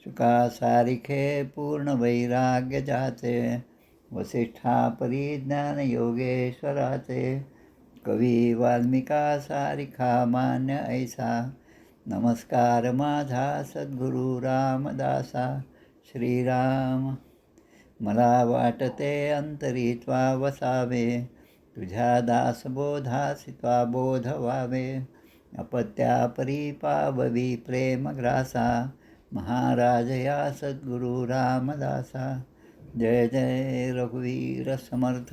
शुका सारिखे पूर्ण वैराग्य जाचे, वसिष्ठा परिज्ञान योगेश्वराचे, कवी वाल्मिका सारिखा मान्य ऐसा, नमस्कार माझा सद्गुरु रामदासा. श्रीराम. मला वाटते अंतरी त्वा वसावे, तुझ्या दासबोधासी त्वा बोध व्हावे, अपत्या परिपाववी प्रेमग्रासा, महाराज या सद्गुरु रामदासा. जय जय रघुवीर समर्थ.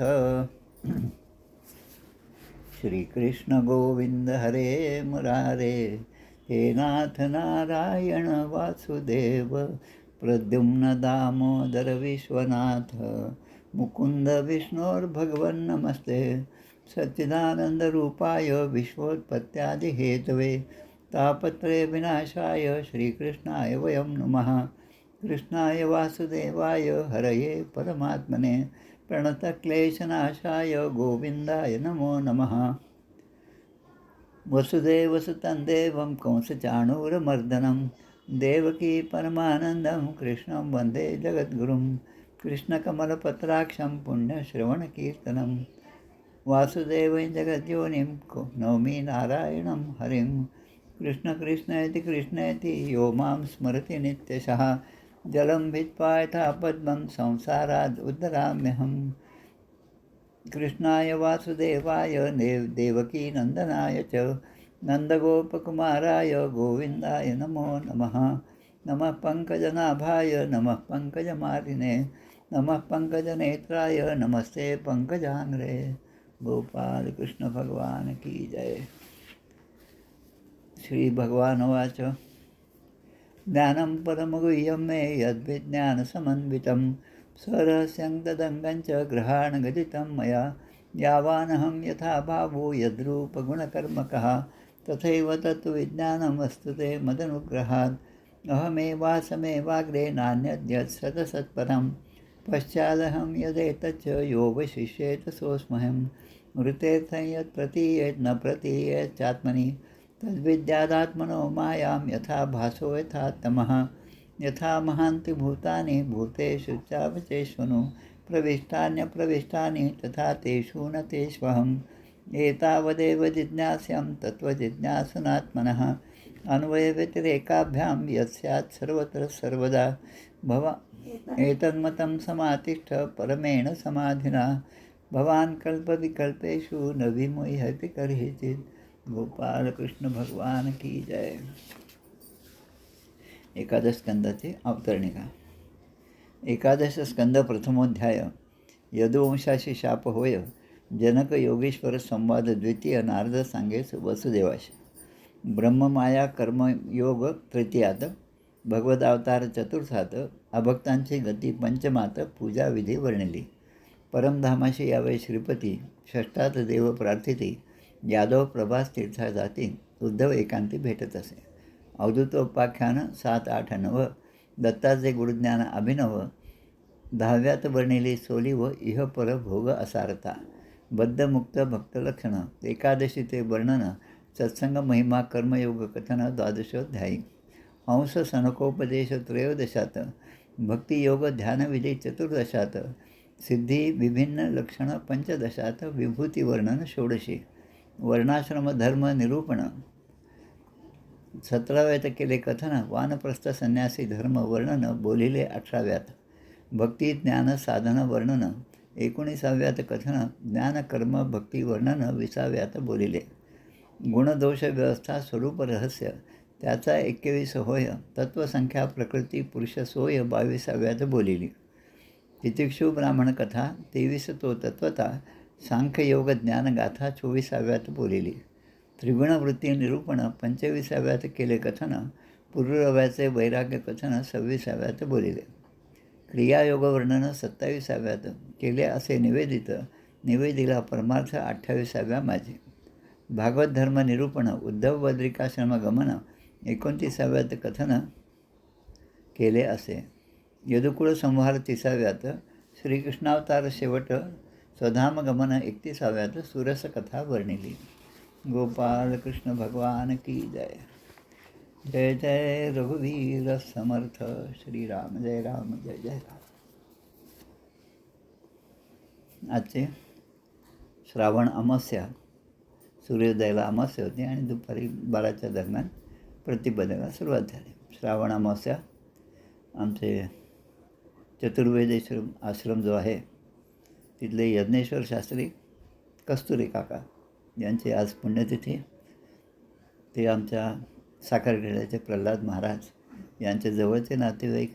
श्रीकृष्ण गोविंद हरे मुरारे, हे नाथ नारायण वासुदेव, प्रद्युम्न दामोदर विश्वनाथ, मुकुंद विष्णोर्भगवन् नमस्ते. सच्चिदानंद रूपाय विश्वोत्पत्त्यादि हेतवे, तापत्रय विनाशाय श्रीकृष्णाय वयं नमः. कृष्णाय वासुदेवाय हरये परमात्मने, प्रणतक्लेशनाशाय गोविंदाय नमो नमः. वसुदेवसुतं देवं कंसचाणूरमर्दनं, देवकी परमानन्दं कृष्णं वन्दे जगद्गुरुं. कृष्णकमलपत्राक्षं पुण्यश्रवणकीर्तनं, वासुदेवं जगद्योनिं नौमि नारायणं हरिं. कृष्ण कृष्ण इति कृष्णेति यो मां स्मरति नित्यशः, जलं भित्त्वा यथा पद्मं संसाराद् उद्धराम्यहम्. कृष्णाय वासुदेवाय देवकीनन्दनाय च, नन्दगोपकुमाराय गोविन्दाय नमो नमः. नमः पङ्कजनाभाय नमः पङ्कजमालिने, नमः पङ्कजनेत्राय नमस्ते पङ्कजाङ्घ्रे. गोपाल कृष्ण भगवान की जय. श्री भगवानुवाच. ज्ञानं परमगुह्यं मे यद्विज्ञानसमन्वितं, स्वरहस्यं तदङ्गं च ग्रहाणगदितं मया. यावानहं यथा भावो यद्रूपगुणकर्मकः, तथैव तत्त्वविज्ञानं वस्तुते मदनुग्रहात्. अहमेवासमेवाग्रे नान्यद्यत् सतसत्परं, पश्चादहं यदेतच्च यो वशिष्येत सोऽस्म्यहं. मृतेऽर्थं यत् प्रतीयेत् न प्रतीयेत् चात्मनि, तद्विद्यादात्मनो मायां यथा भासो यथा तमः. यथा महान्ति भूतानि भूतेषु चावचेष्वनु, प्रविष्टान्यप्रविष्टानि तथा तेषु न तेष्वहम्. एतावदेव जिज्ञास्यं तत्त्वजिज्ञासनात्मनः, अन्वयव्यतिरेकाभ्यां यत् सर्वत्र सर्वदा. एतन्मतं समातिष्ठ परमेण समाधिना, भवान् कल्पविकल्पेषु न विमुह्यति कर्हिचित्. गोपाल कृष्ण भगवान की जय. एकादश स्कंदाची अवतरणिका. एकादश स्कंद प्रथमोध्याय. यदुवंशाशी शाप होय. जनक योगेश्वर संवाद द्वितीय. नारद सांगेस वसुदेवाशी. ब्रह्ममाया कर्मयोग तृतीयात. भगवदावतार चतुर्थात. अभक्तांची गती पंचमात. पूजा विधी वर्णिली. परमधामाशी यावे श्रीपती. षष्ठात देव प्रार्थिती. यादव प्रभास तीर्था जाती. उद्धव एकांती भेटत असे. अवधूतोपाख्यान 7, 8, 9. दत्ताचे गुरुज्ञान अभिनव. 10व्यात वर्णिली सोली व इहपर भोग असारता. बद्धमुक्त भक्तलक्षण. एकादशीचे वर्णन. सत्संग महिमा कर्मयोग कथन 12ध्यायी. अंश सनकोपदेश 13. भक्तियोग ध्यानविधी 14. सिद्धी विभिन्न लक्षण 15. विभूती वर्णन 16. वर्णाश्रम धर्म निरूपण 17व्यात केले कथन. वानप्रस्थ संन्यासी धर्म वर्णन बोलिले 18व्यात. भक्ती ज्ञान साधन वर्णन 19व्यात कथन. ज्ञानकर्म भक्ती वर्णन 20व्यात बोलिले. गुणदोष व्यवस्था स्वरूप रहस्य त्याचा 21 होय. तत्वसंख्या प्रकृती पुरुष सोय 22व्यात बोलिली. तितिक्षु ब्राह्मण कथा 23 तो तत्वता. सांख्ययोग ज्ञानगाथा 24व्यात बोलिली. त्रिगुणवृत्ती निरूपण 25व्यात केले कथन. पुरुरव्याचे वैराग्य कथन 26व्यात बोलिले. क्रियायोग वर्णन 27व्यात केले असे निवेदित. निवेदिला परमार्थ 28व्या माझी. भागवत धर्म निरूपण उद्धव बद्रिकाश्रम गमन 29व्यात कथन केले असे. यदुकुळ संहार 30व्यात. श्रीकृष्णावतार शेवट स्वधामगमन 31व्यात सुरस कथा वर्णिली. गोपाल कृष्ण भगवान की जय. जय जय रघुवीर समर्थ श्रीराम जय राम जय जय राम. आजचे श्रावण अमावस्या, सूर्योदयाला अमावस्या होती आणि दुपारी 12च्या दरम्यान प्रतिपदेला सुरुवात झाली. श्रावण अमावस्या आमचे चतुर्वेद आश्रम जो आहे तिथले यज्ञेश्वर शास्त्री कस्तुरे काका यांची आज पुण्यतिथी. ते आमच्या साखरखेड्याचे प्रल्हाद महाराज यांचे जवळचे नातेवाईक.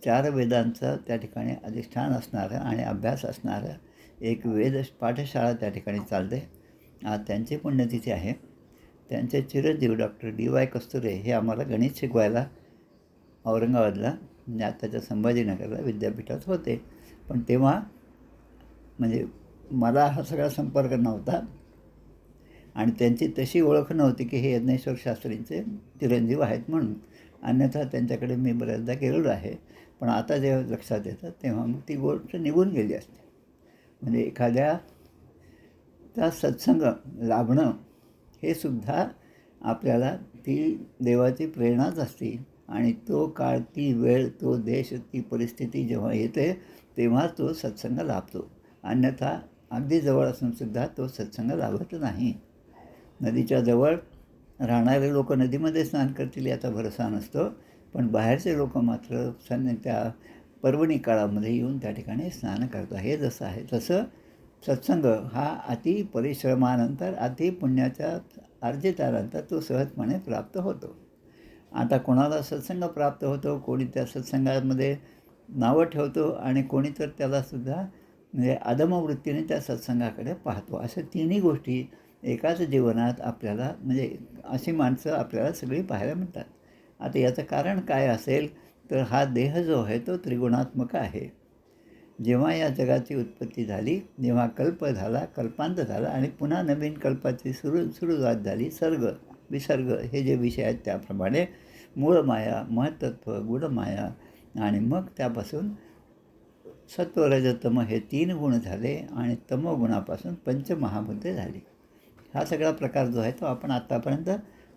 4 वेदांचं त्या ठिकाणी अधिष्ठान असणारं आणि अभ्यास असणारं एक वेद पाठशाळा त्या ठिकाणी चालते. आज त्यांची पुण्यतिथी आहे. त्यांचे चिरंजीव डॉक्टर DY कस्तुरे हे आम्हाला गणित शिकवायला औरंगाबादला म्हणजे आताच्या संभाजीनगरला विद्यापीठात होते. पण तेव्हा म्हणजे मला हा सगळा संपर्क नव्हता आणि त्यांची तशी ओळख नव्हती की हे यज्ञेश्वर शास्त्रींचे चिरंजीव आहेत म्हणून. अन्यथा त्यांच्याकडे मी बऱ्याचदा गेलेलो आहे. पण आता जेव्हा लक्षात येतं तेव्हा मग ती गोष्ट निघून गेली असते. म्हणजे एखाद्याचा सत्संग लाभणं हे सुद्धा आपल्याला ती देवाची प्रेरणाच असते. आणि तो काळ, ती वेळ, तो देश, ती परिस्थिती जेव्हा येते तेव्हा तो सत्संग लाभतो. अन्यथा अगदी जवळ असूनसुद्धा तो सत्संग लाभत नाही. नदीच्या जवळ राहणारे लोक नदीमध्ये स्नान करतील याचा भरोसा नसतो. पण बाहेरचे लोक मात्र त्या पर्वणी काळामध्ये येऊन त्या ठिकाणी स्नान करतात. हे जसं आहे तसं सत्संग हा अति परिश्रमानंतर, अति पुण्याच्या अर्जितानंतर तो सहजपणे प्राप्त होतो. आता कोणाला सत्संग प्राप्त होतो, कोणी त्या सत्संगामध्ये नावं ठेवतो आणि कोणी तर त्यालासुद्धा म्हणजे अधमवृत्तीने त्या सत्संगाकडे पाहतो. अशा तिन्ही गोष्टी एकाच जीवनात आपल्याला म्हणजे अशी माणसं आपल्याला सगळी पाहायला मिळतात. आता याचं कारण काय असेल तर हा देह जो आहे तो त्रिगुणात्मक आहे. जेव्हा या जगाची उत्पत्ती झाली, जेव्हा कल्प झाला, कल्पांत झाला आणि पुन्हा नवीन कल्पाची सुरुवात झाली, सर्ग विसर्ग हे जे विषय आहेत त्याप्रमाणे मूळ माया, महत्त्व, गुणमाया आणि मग त्यापासून सत्व रजतम हे 3 गुण झाले आणि तमोगुणापासून पंचमहाभूते झाली. हा सगळा प्रकार जो आहे तो आपण आत्तापर्यंत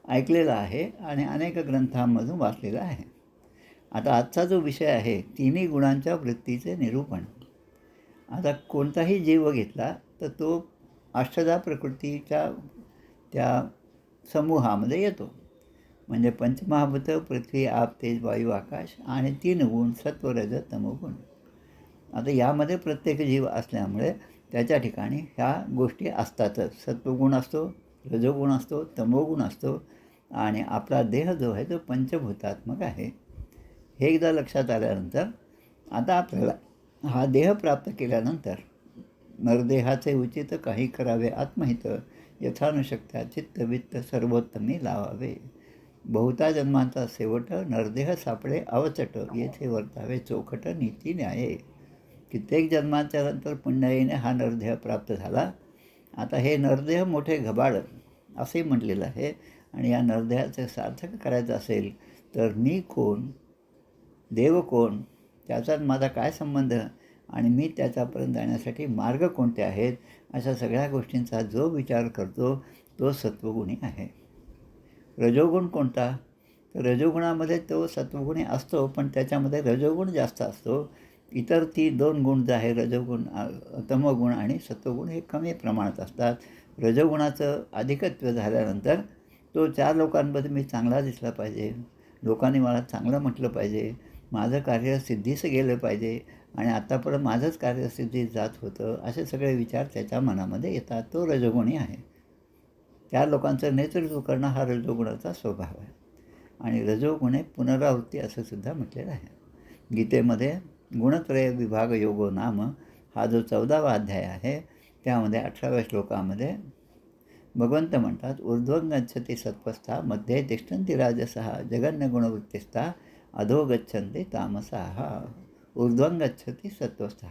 ऐकलेला आहे आणि अनेक ग्रंथांमधून वाचलेला आहे. आता आजचा जो विषय आहे तिन्ही गुणांच्या वृत्तीचे निरूपण. आता कोणताही जीव घेतला तर तो अष्टधा प्रकृतीच्या त्या समूहामध्ये येतो. म्हणजे पंचमहाभूत, पृथ्वी, आप, तेज, वायू, आकाश आणि 3 गुण सत्व, रजत, तमोगुण. आता यामध्ये प्रत्येक जीव असल्यामुळे त्याच्या ठिकाणी ह्या गोष्टी असतातच. सत्वगुण असतो, रजोगुण असतो, तमोगुण असतो आणि आपला देह जो आहे तो पंचभूतात्मक आहे. हे एकदा लक्षात आल्यानंतर आता आपल्याला हा देह प्राप्त केल्यानंतर नरदेहाचे उचित काही करावे आत्महित, यथानुशक्त्या चित्तवित्त सर्वोत्तमी लावावे. बहुता जन्मांचा शेवट नरदेह सापडे अवचट, येथे वर्तावे चोखट नीती न्याये. कित्येक जन्मांच्या नंतर पुण्याईने हा नरदेह प्राप्त झाला. आता हे नरदेह मोठे घबाड असे म्हटलेलं आहे. आणि या नरदेहाचे सार्थक करायचं असेल तर मी कोण, देव कोण, त्याचा माझा काय संबंध आणि मी त्याच्यापर्यंत जाण्यासाठी मार्ग कोणते आहेत, अशा सगळ्या गोष्टींचा जो विचार करतो तो सत्वगुणी आहे. रजोगुण कोणता, तर रजोगुणामध्ये तो सत्वगुणी असतो पण त्याच्यामध्ये रजोगुण जास्त असतो. इतर 2 गुण जे आहे रजोगुण, तमोगुण आणि सत्वगुण हे कमी प्रमाणात असतात. रजोगुणाचं अधिकत्व झाल्यानंतर तो 4 लोकांमध्ये मी चांगला दिसला पाहिजे, लोकांनी मला चांगलं म्हटलं पाहिजे, माझं कार्य सिद्धीस गेलं पाहिजे आणि आत्तापर्यंत माझंच कार्य सिद्धीस जात होतं, असे सगळे विचार त्याच्या मनामध्ये येतात. तो रजोगुणी आहे. 4 लोकांचं नेतृत्व करणं हा रजोगुणाचा स्वभाव आहे. आणि रजोगुणे पुनरावृत्ती असं सुद्धा म्हटलेलं आहे. गीतेमध्ये गुणत्रय विभाग योगो नाम हा जो 14वा अध्याय आहे त्यामध्ये 18व्या श्लोकामध्ये भगवंत म्हणतात, ऊर्ध्वं गच्छति सत्वस्था मध्ये तिष्ठन्ति राजसः जगन्य गुणवृत्तिस्था अधो गच्छन्ति तामसाः. ऊर्ध्वं गच्छति सत्वस्था.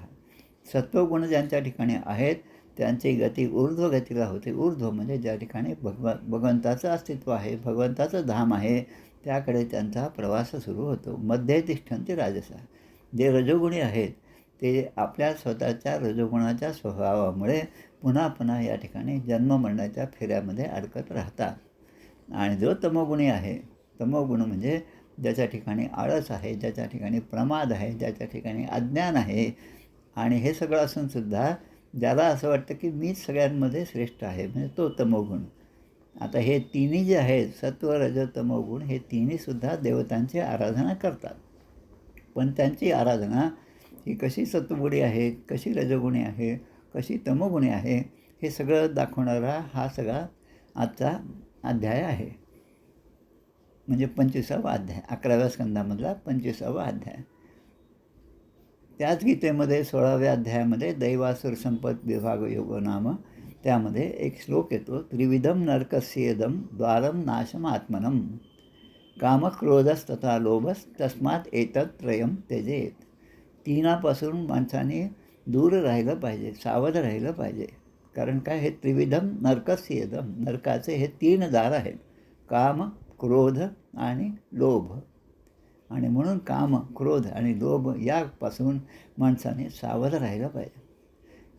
सत्वगुण ज्यांच्या ठिकाणी आहेत त्यांची गती ऊर्ध्व गतीला होते. ऊर्ध्व म्हणजे ज्या ठिकाणी भगवंताचं अस्तित्व आहे, भगवंताचं धाम आहे, त्याकडे त्यांचा प्रवास सुरू होतो. मध्ये तिष्ठन्ति राजसः. जे रजोगुणी आहेत ते आपल्या स्वतःच्या रजोगुणाच्या स्वभावामुळे पुन्हा पुन्हा या ठिकाणी जन्ममरणाच्या फेऱ्यामध्ये अडकत राहतात. आणि जो तमोगुणी आहे, तमोगुण म्हणजे ज्याच्या ठिकाणी आळस आहे, ज्याच्या ठिकाणी प्रमाद आहे, ज्याच्या ठिकाणी अज्ञान आहे, आणि हे सगळं असूनसुद्धा ज्याला असं वाटतं की मीच सगळ्यांमध्ये श्रेष्ठ आहे, म्हणजे तो तमोगुण. आता हे तिन्ही जे आहेत, सत्व रज तमोगुण, हे तिन्हीसुद्धा देवतांची आराधना करतात. पण त्यांची आराधना ही कशी सत्वगुणी आहे, कशी रजोगुणी आहे, कशी तमोगुणी आहे, हे सगळं दाखवणारा हा सगळा आजचा अध्याय आहे. म्हणजे 25वा अध्याय, 11व्या स्कंदामधला 25वा अध्याय. त्याच गीतेमध्ये 16व्या अध्यायामध्ये दैवासुर संपत विभाग योग नाम, त्यामध्ये एक श्लोक येतो, त्रिविधम नरकस्येदम द्वारम नाशम आत्मनम कामक्रोधस तथा लोभस तस्मात एतत् त्रयम त्यजेत. तीनापासून माणसाने दूर राहिलं पाहिजे, सावध राहिलं पाहिजे. कारण काय, हे त्रिविधम नरकस्येदम, नरकाचे हे 3 दार आहेत, काम, क्रोध आणि लोभ. आणि म्हणून काम, क्रोध आणि लोभ यापासून माणसाने सावध राहिलं पाहिजे.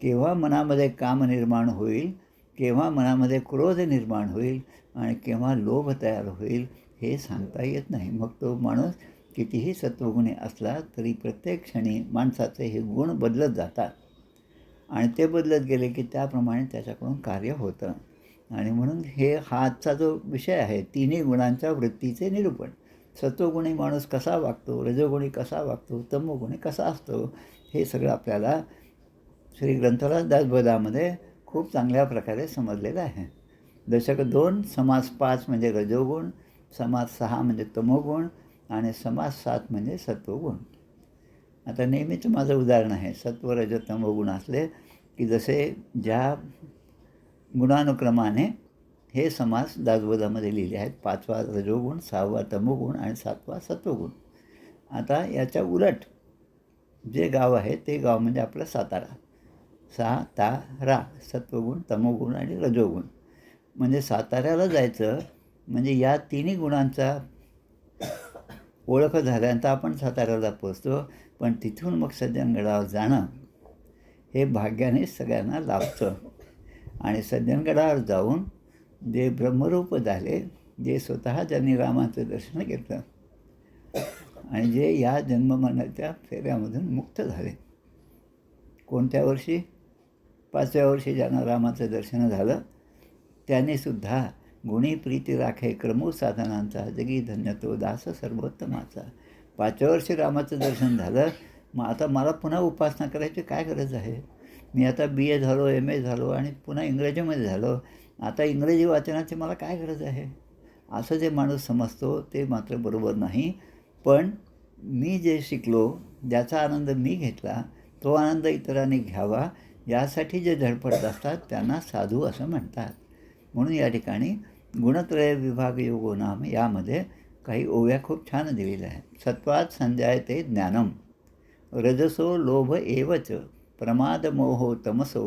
केव्हा मनामध्ये काम निर्माण होईल, केव्हा मनामध्ये क्रोध निर्माण होईल आणि केव्हा लोभ तयार होईल हे सांगता येत नाही. मग तो माणूस कितीही सत्वगुणी असला तरी प्रत्येक क्षणी माणसाचे हे गुण बदलत जातात आणि ते बदलत गेले की त्याप्रमाणे त्याच्याकडून कार्य होतं. आणि म्हणून हा आजचा जो विषय आहे, तिन्ही गुणांच्या वृत्तीचे निरूपण. सत्वगुणी माणूस कसा वागतो, रजोगुणी कसा वागतो, तमोगुणी कसा असतो, हे सगळं आपल्याला श्री ग्रंथराज दासबोधामध्ये खूप चांगल्या प्रकारे समजलेलं आहे. दशक 2 समास 5 म्हणजे रजोगुण, समास 6 म्हणजे तमोगुण आणि समास 7 म्हणजे सत्वगुण. आता नेहमीच माझं उदाहरण आहे, सत्व रज तमोगुण असले की जसे ज्या गुणानुक्रमाने हे समास दासबोधामध्ये लिहिले आहेत, 5वा रजोगुण, 6वा तमोगुण आणि 7वा सत्वगुण. आता याच्या उलट जे गाव आहे ते गाव म्हणजे आपलं सातारा. सातारा, सत्वगुण, तमोगुण आणि रजोगुण. म्हणजे साताऱ्याला जायचं म्हणजे या तिन्ही गुणांचा ओळख झाल्यानंतर आपण साताऱ्याला पोचतो. पण तिथून मग सज्जनगडावर जाणं हे भाग्याने सगळ्यांना लाभतं. आणि सज्जनगडावर जाऊन जे ब्रह्मरूप झाले, जे स्वतः ज्यांनी रामाचं दर्शन घेतलं आणि जे या जन्ममरणाच्या फेऱ्यामधून मुक्त झाले. कोणत्या वर्षी? 5व्या वर्षी ज्यांना रामाचं दर्शन झालं त्यांनीसुद्धा गुणी प्रीती राखे क्रमू साधनांचा, जगी धन्य तो दास सर्वोत्तमाचा. 5व्या वर्षी रामाचं दर्शन झालं, मग आता मला पुन्हा उपासना करायची काय गरज आहे? मी आता BA झालो, MA झालो आणि पुन्हा इंग्रजीमध्ये झालो, आता इंग्रजी वाचनाची मला काय गरज आहे? असं जे माणूस समजतो ते मात्र बरोबर नाही. पण मी जे शिकलो, ज्याचा आनंद मी घेतला, तो आनंद इतरांनी घ्यावा यासाठी जे धडपडत असतात त्यांना साधू असं म्हणतात. म्हणून या ठिकाणी गुणत्रय विभाग योगो नाम यामध्ये काही ओव्या खूप छान दिलेल्या आहेत. सत्वात संजायते ज्ञानम रजसो लोभ एवच प्रमाद मोहो तमसो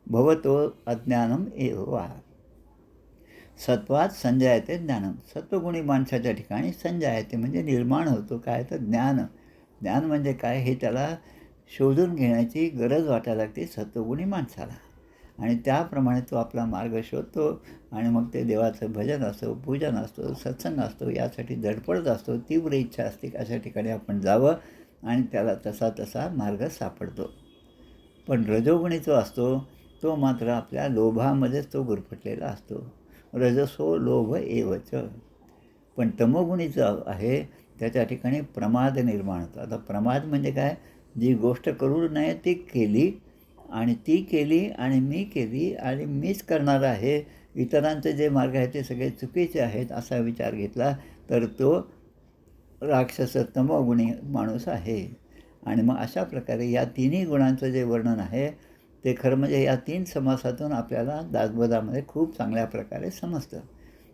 भवतो अज्ञानम एव वा. सत्वात संजायते ज्ञानम, सत्वगुणी माणसाच्या ठिकाणी संजायते म्हणजे निर्माण होतो. काय तर ज्ञान. ज्ञान म्हणजे काय हे त्याला शोधून घेण्याची गरज वाटायला लागते सत्वगुणी माणसाला. आणि त्याप्रमाणे तो आपला मार्ग शोधतो आणि मग ते देवाचं भजन असतो, पूजन असतो, सत्संग असतो, यासाठी धडपडत असतो. तीव्र इच्छा असते की अशा ठिकाणी आपण जावं आणि त्याला तसा तसा मार्ग सापडतो. पण रजोगुणी जो असतो तो मात्र आपल्या लोभामध्येच तो गुरफटलेला असतो. रजसो लोभ एवच. पण तमोगुणी जो आहे त्याच्या ठिकाणी प्रमाद निर्माण होतो. आता प्रमाद म्हणजे काय? जी गोष्ट करू नये ती केली आणि ती केली आणि मी केली आणि मीच करणार आहे, इतरांचे जे मार्ग आहेत ते सगळे चुकीचे आहेत असा विचार घेतला तर तो राक्षस तमोगुणी माणूस आहे. आणि मग अशा प्रकारे या तिन्ही गुणांचं जे वर्णन आहे ते खरं म्हणजे या 3 समासातून आपल्याला दासबोधामध्ये खूप चांगल्या प्रकारे समजतं.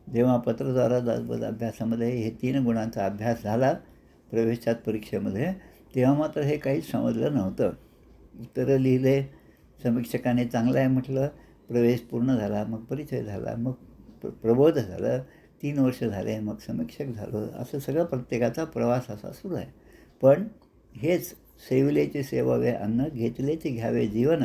जेव्हा पत्रद्वारा दासबोध अभ्यासामध्ये हे 3 गुणांचा अभ्यास झाला प्रवेशात परीक्षेमध्ये, तेव्हा मात्र हे काहीच समजलं नव्हतं. उत्तरं लिहिले, समीक्षकाने चांगलं आहे म्हटलं, प्रवेश पूर्ण झाला, मग परिचय झाला, मग प्रबोध झालं, 3 वर्ष झाले, मग समीक्षक झालो. असं सगळं प्रत्येकाचा प्रवास असा सुरू आहे. पण हेच सेविलेचे सेवावे अन्न, घेतलेचे घ्यावे जीवन,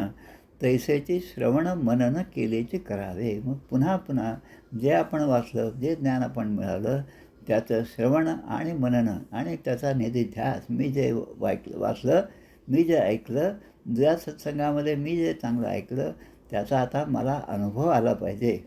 तैसेची श्रवण मनन केलेचे करावे. मग पुन्हा पुन्हा जे आपण वाचलं, जे ज्ञान आपण मिळालं, त्याचं श्रवण आणि मनन आणि त्याचा निधिध्यास, मी जे वाचलं, मी जे ऐकलं, ज्या सत्संगामध्ये मी जे चांगलं ऐकलं, त्याचा आता मला अनुभव आला पाहिजे.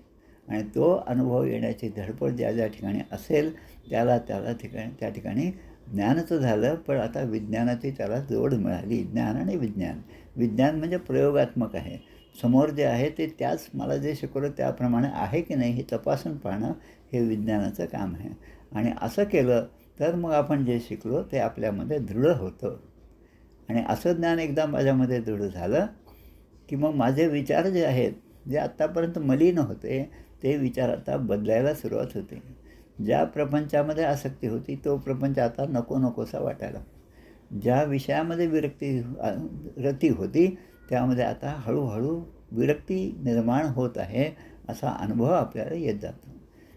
आणि तो अनुभव येण्याची धडपड ज्या ज्या ठिकाणी असेल, त्या त्या ठिकाणी ज्ञानाचं झालं. पण आता विज्ञानाची त्याला जोड मिळाली. ज्ञान आणि विज्ञान. विज्ञान म्हणजे प्रयोगात्मक आहे. समोर जे आहे ते त्याच मला जे शिकवलं त्याप्रमाणे आहे की नाही हे तपासून पाहणं हे विज्ञानाचं काम आहे. आणि असं केलं तर मग आपण जे शिकलो ते आपल्यामध्ये दृढ होतं. आणि असं ज्ञान एकदा माझ्यामध्ये दृढ झालं की मग माझे विचार जे आहेत, जे आत्तापर्यंत मलिन होते, ते विचार आता बदलायला सुरुवात होते. ज्या प्रपंचामध्ये आसक्ती होती तो प्रपंच आता नको नकोसा वाटायला. ज्या विषयामध्ये रती होती त्यामध्ये आता हळूहळू विरक्ती निर्माण होत आहे असा अनुभव आपल्याला येत जातो.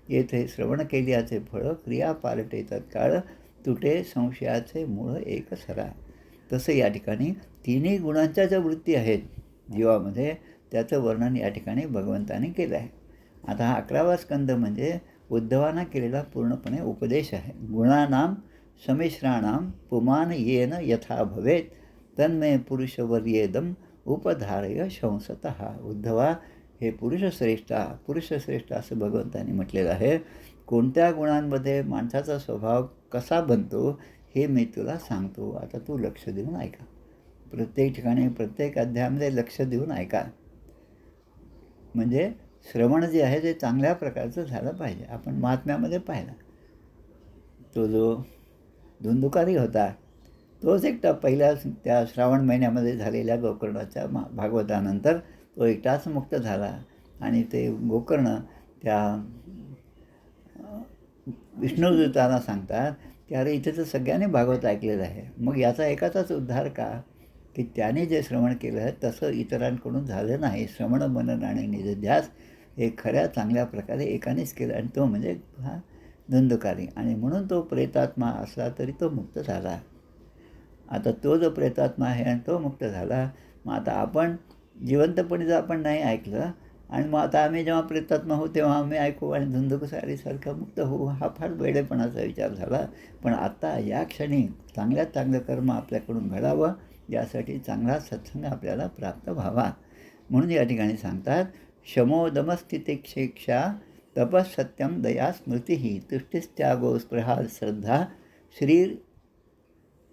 येथे श्रवण केल्याचे फळ क्रिया पालटे तत्काळ तुटे संशयाचे मूळ एक सरा. तसं या ठिकाणी तिन्ही गुणांच्या ज्या वृत्ती आहेत जीवामध्ये त्याचं वर्णन या ठिकाणी भगवंताने केलं आहे. आता हा 11वा स्कंद म्हणजे उद्धवांना केलेला पूर्णपणे उपदेश आहे. गुणानाम समिश्राणाम पुमान येन यथा भवेत तन्मे पुरुषवर्येदम उपधारय शंसतः. उद्धवा, हे पुरुषश्रेष्ठ असं भगवंतांनी म्हटलेलं आहे. कोणत्या गुणांमध्ये माणसाचा स्वभाव कसा बनतो हे मी तुला सांगतो. आता तू लक्ष देऊन ऐका. प्रत्येक ठिकाणी प्रत्येक अध्यायामध्ये लक्ष देऊन ऐका. म्हणजे श्रवण जे आहे ते चांगल्या प्रकारचं झालं पाहिजे. आपण महात्म्यामध्ये पाहिला तो जो धुंदुकारी होता तोच एकटा पहिल्या त्या श्रावण महिन्यामध्ये झालेल्या गोकर्णाच्या भागवतानंतर तो एकटाच मुक्त झाला. आणि ते गोकर्ण त्या विष्णुदूतांना सांगतात की अरे इथे तर सगळ्यांनी भागवत ऐकलेलं आहे, मग याचा एकाचाच उद्धार का? की त्याने जे श्रवण केलं तसं इतरांकडून झालं नाही. श्रवण मनन आणि निधिध्यास हे खऱ्या चांगल्या प्रकारे एकानेच केलं आणि तो म्हणजे हा धुंदुकारी. आणि म्हणून तो प्रेतात्मा असला तरी तो मुक्त झाला. आता तो जो प्रेतात्मा आहे आणि तो मुक्त झाला, मग आता आपण जिवंतपणी जर आपण नाही ऐकलं आणि मग आता आम्ही जेव्हा प्रेतात्मा होऊ तेव्हा आम्ही ऐकू आणि धुंदुकसारीसारखं मुक्त होऊ, हा फार वेडेपणाचा विचार झाला. पण आत्ता या क्षणी चांगल्यात चांगलं कर्म आपल्याकडून घडावं यासाठी चांगला सत्संग आपल्याला प्राप्त व्हावा. म्हणून या ठिकाणी सांगतात शमोदमस्थितिक्षेक्षा तपःसत्यम दया स्मृती तुष्टिस्त्यागो स्पृहा श्रद्धा श्रीर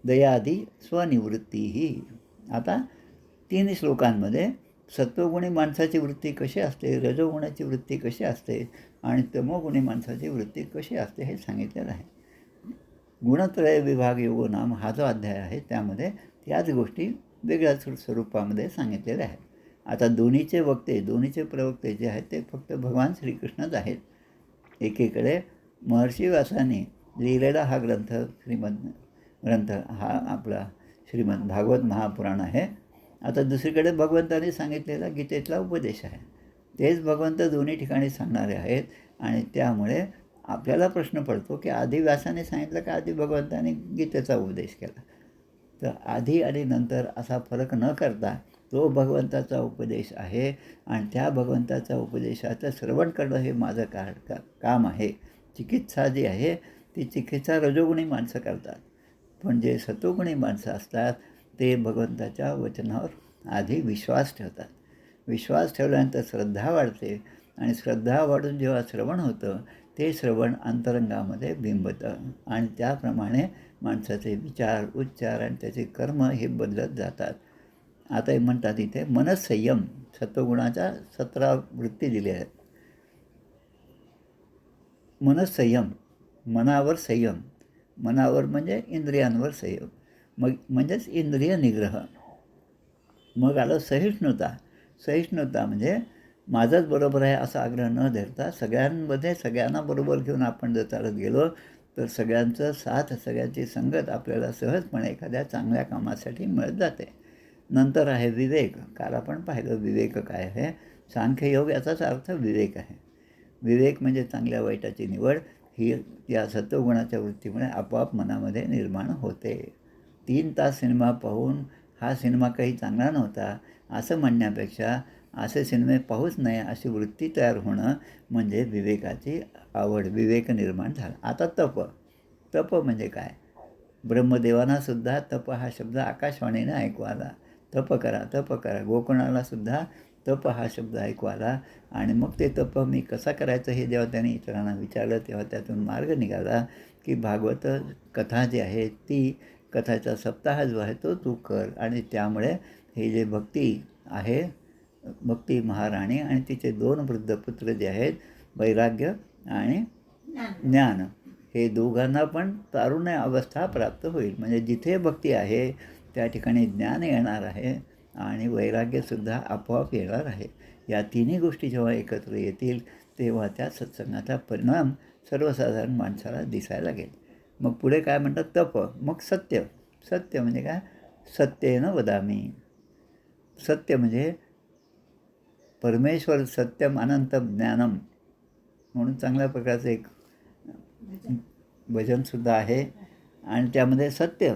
दयादी स्वनिवृत्तीही. आता 3 श्लोकांमध्ये सत्वगुणी माणसाची वृत्ती कशी असते, रजोगुणाची वृत्ती कशी असते आणि तमोगुणी माणसाची वृत्ती कशी असते हे सांगितलेलं आहे. गुणत्रय विभाग योग नाम हा जो अध्याय आहे त्यामध्ये त्याच गोष्टी वेगळ्या स्वरूपामध्ये सांगितलेल्या आहेत. आता दोन्हीचे वक्ते, दोन्हीचे प्रवक्ते जे आहेत ते फक्त भगवान श्रीकृष्णच आहेत. एकीकडे महर्षी व्यासाने लिहिलेला हा ग्रंथ हा आपला श्रीमद भागवत महापुराण आहे. आता दुसरीकडे भगवंताने सांगितलेला गीतेतला उपदेश आहे. तेच भगवंत दोन्ही ठिकाणी सांगणारे आहेत. आणि त्यामुळे आपल्याला प्रश्न पडतो की आधी व्यासाने सांगितलं का आधी भगवंताने गीतेचा उपदेश केला? तर आधी आणि नंतर असा फरक न करता तो भगवंताचा उपदेश आहे आणि त्या भगवंताचा उपदेशाचं श्रवण करणं हे माझं काम आहे. चिकित्सा जी आहे ती चिकित्सा रजोगुणी माणसं करतात. पण जे सतोगुणी माणसं असतात ते भगवंताच्या वचनावर आधी विश्वास ठेवतात. विश्वास ठेवल्यानंतर श्रद्धा वाढते आणि श्रद्धा वाढून जेव्हा श्रवण होतं ते श्रवण अंतरंगामध्ये बिंबतं आणि त्याप्रमाणे माणसाचे विचार, उच्चार आणि त्याचे कर्म हे बदलत जातात. आता हे म्हणतात इथे मनसंयम, सत्वगुणाच्या 17 वृत्ती दिल्या आहेत. मनसंयम, मनावर संयम, मनावर म्हणजे इंद्रियांवर संयम, मग म्हणजेच इंद्रिय निग्रह. मग आलं सहिष्णुता म्हणजे माझंच बरोबर आहे असा आग्रह न धरता सगळ्यांमध्ये सगळ्यांना बरोबर घेऊन आपण जर चालत गेलो तर सगळ्यांचं साथ, सगळ्यांची संगत आपल्याला सहजपणे एखाद्या चांगल्या कामासाठी मिळत जाते. नंतर आहे विवेक. काल आपण पाहिलं विवेक काय आहे. सांख्ययोग याचाच अर्थ विवेक आहे. विवेक म्हणजे चांगल्या वाईटाची निवड ही या सत्वगुणाच्या वृत्तीमुळे आपोआप मनामध्ये निर्माण होते. 3 तास सिनेमा पाहून हा सिनेमा काही चांगला नव्हता असं म्हणण्यापेक्षा असे सिनेमे पाहूच नये अशी वृत्ती तयार होणं म्हणजे विवेकाची आवड, विवेक निर्माण झाला. आता तप. तप म्हणजे काय? ब्रह्मदेवांनासुद्धा तप हा शब्द आकाशवाणीने ऐकू आला. तप करा, तप करा. गोकर्णालासुद्धा तप हा शब्द ऐकू आला आणि मग ते तप मी कसा करायचं हे जेव्हा त्यांनी इतरांना विचारलं तेव्हा त्यातून मार्ग निघाला की भागवत कथा जी आहे ती कथाचा सप्ताह जो आहे तो तू कर आणि त्यामुळे हे जे भक्ती आहे, भक्ती महाराणी आणि तिचे 2 वृद्ध पुत्र जे आहेत वैराग्य आणि ज्ञान, हे दोघांना पण तारुण्य अवस्था प्राप्त होईल. म्हणजे जिथे भक्ती आहे त्या ठिकाणी ज्ञान येणार आहे आणि वैराग्यसुद्धा आपोआप येणार आहे. या तिन्ही गोष्टी जेव्हा एकत्र येतील तेव्हा त्या सत्संगाचा परिणाम सर्वसाधारण माणसाला दिसायला लागेल. मग पुढे काय म्हणतात? तप. मग सत्य. सत्य म्हणजे काय? सत्येन वदामी. सत्य म्हणजे परमेश्वर सत्यम अनंतम ज्ञानम म्हणून चांगल्या प्रकारचं एक भजनसुद्धा आहे आणि त्यामध्ये सत्य,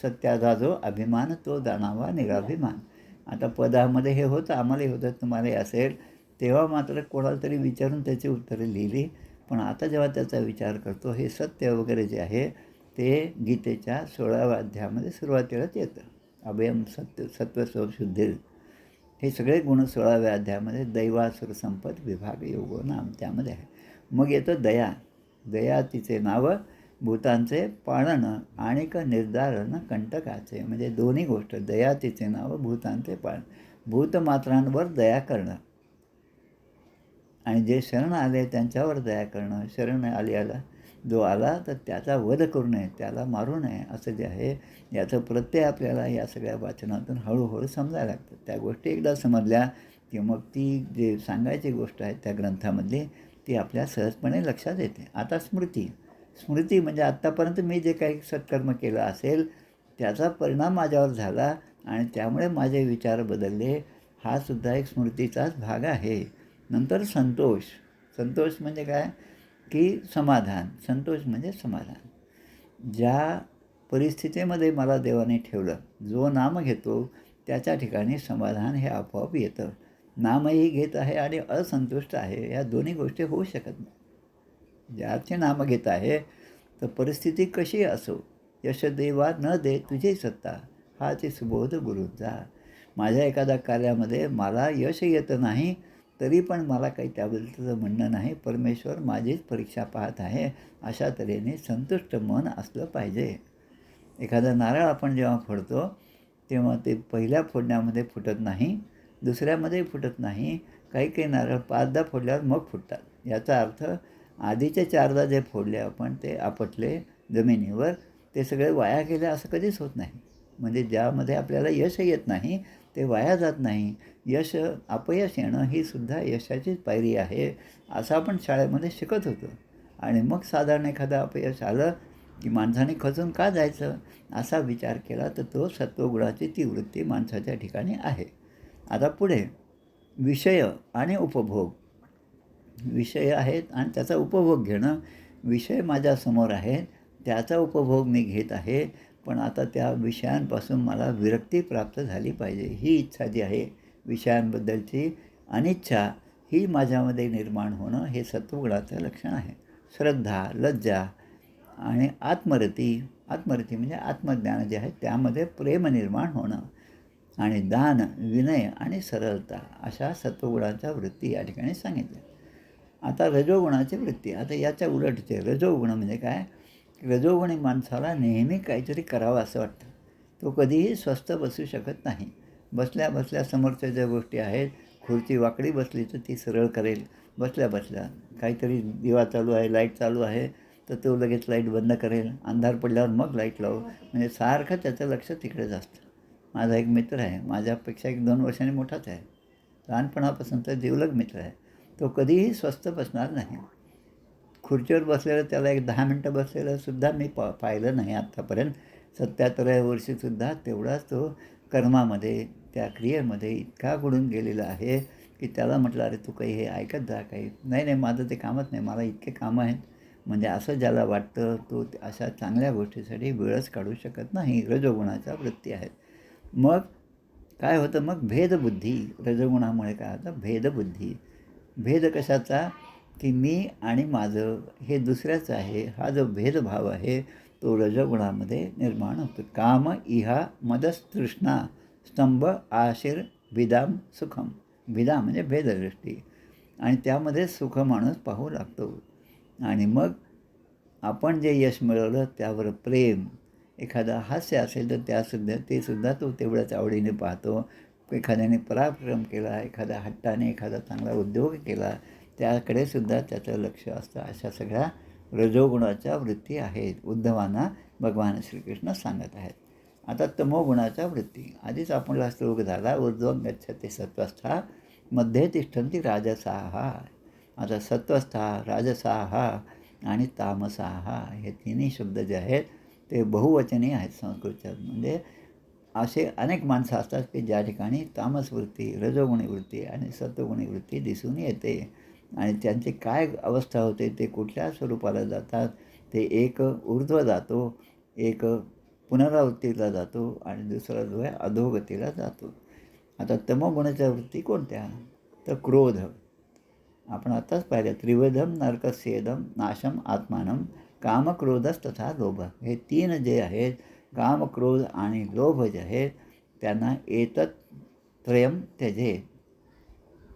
सत्याचा जो अभिमान तो जाणावा निराभिमान. आता पदामध्ये हे होतं, आम्हालाही होतं, तुम्हालाही असेल. तेव्हा मात्र कोणाला तरी विचारून त्याची उत्तरे लिहिली. पण आता जेव्हा त्याचा विचार करतो हे सत्य वगैरे जे आहे ते गीतेच्या 16व्या अध्यायामध्ये सुरुवातीलाच येतं. अभयम सत्य सत्वस्व शुद्धी, हे सगळे गुण 16व्या अध्यायामध्ये दैवासुर संपत विभाग योगो नाम त्यामध्ये आहे. मग येतं दया. दया तिचे नाव भूतांचे पाळण आणिक निर्धारण कंटकाचे. म्हणजे दोन्ही गोष्ट, दया तिचे नाव भूतांचे पाळण, भूतमात्रांवर दया करणं आणि जे शरण आले त्यांच्यावर दया करणं. शरण आला जो आला तर त्याचा वध करू नये, त्याला मारू नये, असं जे आहे याचं प्रत्यय आपल्याला या सगळ्या वाचनातून हळूहळू समजायला लागतं. त्या गोष्टी एकदा समजल्या की मग ती जे सांगायची गोष्ट आहे त्या ग्रंथामधली ती आपल्या सहजपणे लक्षात येते. आता स्मृती. स्मृती म्हणजे आत्तापर्यंत मी जे काही सत्कर्म केलं असेल त्याचा परिणाम माझ्यावर झाला आणि त्यामुळे माझे विचार बदलले, हा सुद्धा एक स्मृतीचाच भाग आहे. नंतर संतोष. संतोष म्हणजे काय? की समाधान. संतोष म्हणजे समाधान. ज्या परिस्थितीमध्ये मला देवाने ठेवलं, जो नाम घेतो त्याच्या ठिकाणी समाधान हे आपोआप येतं. नामही घेत आहे आणि असंतुष्ट आहे, या दोन्ही गोष्टी होऊ शकत नाही. ज्याचे नाम घेत आहे तर परिस्थिती कशी असो, यश देवा न दे तुझी सत्ता, हाची सुबोध गुरूंचा. माझ्या एखाद्या कार्यामध्ये मला यश येतं नाही तरी पण मला काही त्याबद्दलचं म्हणणं नाही. परमेश्वर माझीच परीक्षा पाहत आहे, अशा तऱ्हेने संतुष्ट मन असलं पाहिजे. एखादा नारळ आपण जेव्हा फोडतो तेव्हा ते पहिल्या फोडण्यामध्ये फुटत नाही, दुसऱ्यामध्ये फुटत नाही. काही काही नारळ 5दा फोडल्यावर मग फुटतात. याचा अर्थ आधीचे 4दा जे फोडले आपण ते आपटले जमिनीवर, ते सगळे वाया गेले असं कधीच होत नाही. म्हणजे ज्यामध्ये आपल्याला यश येत नाही ते वाया जात नाही. यश, अपयश येणं ही सुद्धा यशाचीच पायरी आहे असं आपण शाळेमध्ये शिकत होतो. आणि मग साधारण एखादं अपयश आलं की माणसाने खचून का जायचं असा विचार केला तर तो सत्वगुणाची ती वृत्ती माणसाच्या ठिकाणी आहे. आता पुढे विषय आणि उपभोग. विषय आहेत आणि त्याचा उपभोग घेणं. विषय माझ्यासमोर आहेत, त्याचा उपभोग मी घेत आहे, पण आता त्या विषयांपासून मला विरक्ती प्राप्त झाली पाहिजे. ही इच्छा जी आहे विषयांबद्दलची अनिच्छा ही माझ्यामध्ये निर्माण होणं हे सत्वगुणाचं लक्षण आहे. श्रद्धा, लज्जा आणि आत्मरती. आत्मरती म्हणजे आत्मज्ञान जे आहे त्यामध्ये प्रेम निर्माण होणं आणि दान, विनय आणि सरलता अशा सत्वगुणांच्या वृत्ती या ठिकाणी सांगितल्या. आता रजोगुणाची वृत्ती. आता याच्या उलटचे रजोगुण म्हणजे काय? रजोगुणी माणसाला नेहमी काहीतरी करावं असं वाटतं. तो कधीही स्वस्थ बसू शकत नाही. बसल्या बसल्या समोरच्या ज्या गोष्टी आहेत, खुर्ची वाकडी बसली तर ती सरळ करेल. बसल्या बसल्या काहीतरी दिवा चालू आहे, लाईट चालू आहे तर तो लगेच लाईट बंद करेल. अंधार पडल्यावर मग लाईट लावू. म्हणजे सारखं त्याचं लक्ष तिकडेच असतं. माझा एक मित्र आहे, माझ्यापेक्षा 1-2 वर्षांनी मोठाच आहे, लहानपणापासूनचा जिवलग मित्र आहे. तो कधीही स्वस्थ बसणार नाही. खुर्चीवर बसलेलं त्याला एक 10 मिनटं बसलेलं सुद्धा मी पाहिलं नाही आत्तापर्यंत. 77व्या वर्षीसुद्धा तेवढाच तो कर्मामध्ये, त्या क्रियेमध्ये इतका बुडून गेलेला आहे की त्याला म्हटलं, अरे तू काही हे ऐकत जा काही. नाही नाही, माझं ते कामच नाही, मला इतके कामं आहेत. म्हणजे असं ज्याला वाटतं तो अशा चांगल्या गोष्टीसाठी वेळच काढू शकत नाही. रजोगुणाच्या वृत्ती आहेत. मग काय होतं, मग भेदबुद्धी, रजोगुणामुळे काय होतं, भेदबुद्धी. भेद कशाचा, की मी आणि माझं हे दुसऱ्याचं आहे, हा जो भेदभाव आहे तो रजोगुणामध्ये निर्माण होतो. काम इहा मदस्तृष्णा स्तंभ आशिर भिदाम सुखम. भिदा म्हणजे भेददृष्टी, आणि त्यामध्ये सुख माणूस पाहू लागतो. आणि मग आपण जे यश मिळवलं त्यावर प्रेम, एखादा हास्य असेल तर ते सुद्धा तो तेवढ्याच आवडीने पाहतो. एखाद्याने पराक्रम केला, एखाद्या हट्टाने एखादा चांगला उद्योग केला, त्याकडे सुद्धा त्याचं लक्ष असतं. अशा सगळ्या रजोगुणाच्या वृत्ती आहेत, उद्धवांना भगवान श्रीकृष्ण सांगत आहेत. आता तमोगुणाच्या वृत्ती, आधीच आपला श्लोक झाला, ऊर्ध्वं गच्छति सत्वस्था मध्ये तिष्ठन्ति राजसाः. आता सत्वस्था, राजसाः आणि तामसाः हे तिन्ही शब्द जे आहेत ते बहुवचनी आहेत संस्कृतच्यात. म्हणजे असे अनेक माणसं असतात की ज्या ठिकाणी तामस वृत्ती, रजोगुणी वृत्ती आणि सत्वगुणी वृत्ती दिसून येते, आणि त्यांची काय अवस्था होते, ते कुठल्या स्वरूपाला जातात, ते एक ऊर्ध्व जातो, एक पुनरावृत्तीला जातो, आणि दुसरा जो आहे अधोगतीला जातो. आता तमोगुणाच्या वृत्ती कोणत्या, तर क्रोध. आपण आताच पाहिलं, त्रिविधम नरकस्येदम नाशम आत्मानम कामक्रोधस्तथा लोभ. हे तीन जे आहेत, काम, क्रोध आणि लोभ जे आहेत, त्यांना एतत् त्रयम त्यजेत.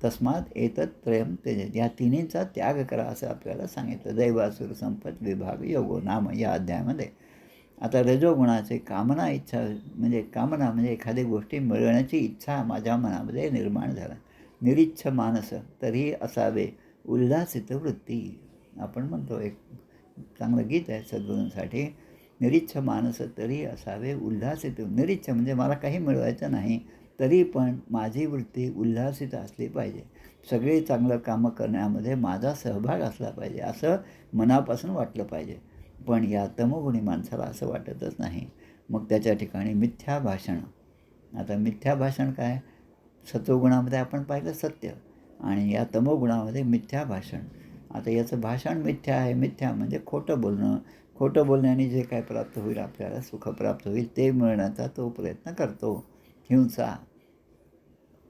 तस्मात एतत् त्रयम त्यजेत. या तिन्हींचा त्याग करा असं आपल्याला सांगितलं. दैवासुर संपत विभाग योगो नाम या अध्यायामध्ये. आता रजोगुणाचे कामना इच्छा, म्हणजे कामना म्हणजे एखादी गोष्टी मिळवण्याची इच्छा माझ्या मनामध्ये निर्माण झाला. निरीच्छ मानस तरी असावे उल्हासित वृत्ती. आपण म्हणतो, एक चांगलं गीत आहे सद्गुरूंसाठी, निरीच्छ मानस तरी असावे उल्हासित. निरीच्छ म्हणजे मला काही मिळवायचं नाही, तरी पण माझी वृत्ती उल्हासित असली पाहिजे. सगळे चांगलं कामं करण्यामध्ये माझा सहभाग असला पाहिजे, असं मनापासून वाटलं पाहिजे. पण या तमोगुणी माणसाला असं वाटतच नाही. मग त्याच्या ठिकाणी मिथ्या भाषण. आता मिथ्या भाषण काय, सत्वगुणामध्ये आपण पाहिलं सत्य, आणि या तमोगुणामध्ये मिथ्या भाषण. आता याचं भाषण मिथ्या आहे. मिथ्या म्हणजे खोटं बोलणं. खोटं बोलण्याने जे काय प्राप्त होईल, आपल्याला सुख प्राप्त होईल, ते मिळण्याचा तो प्रयत्न करतो. हिंसा,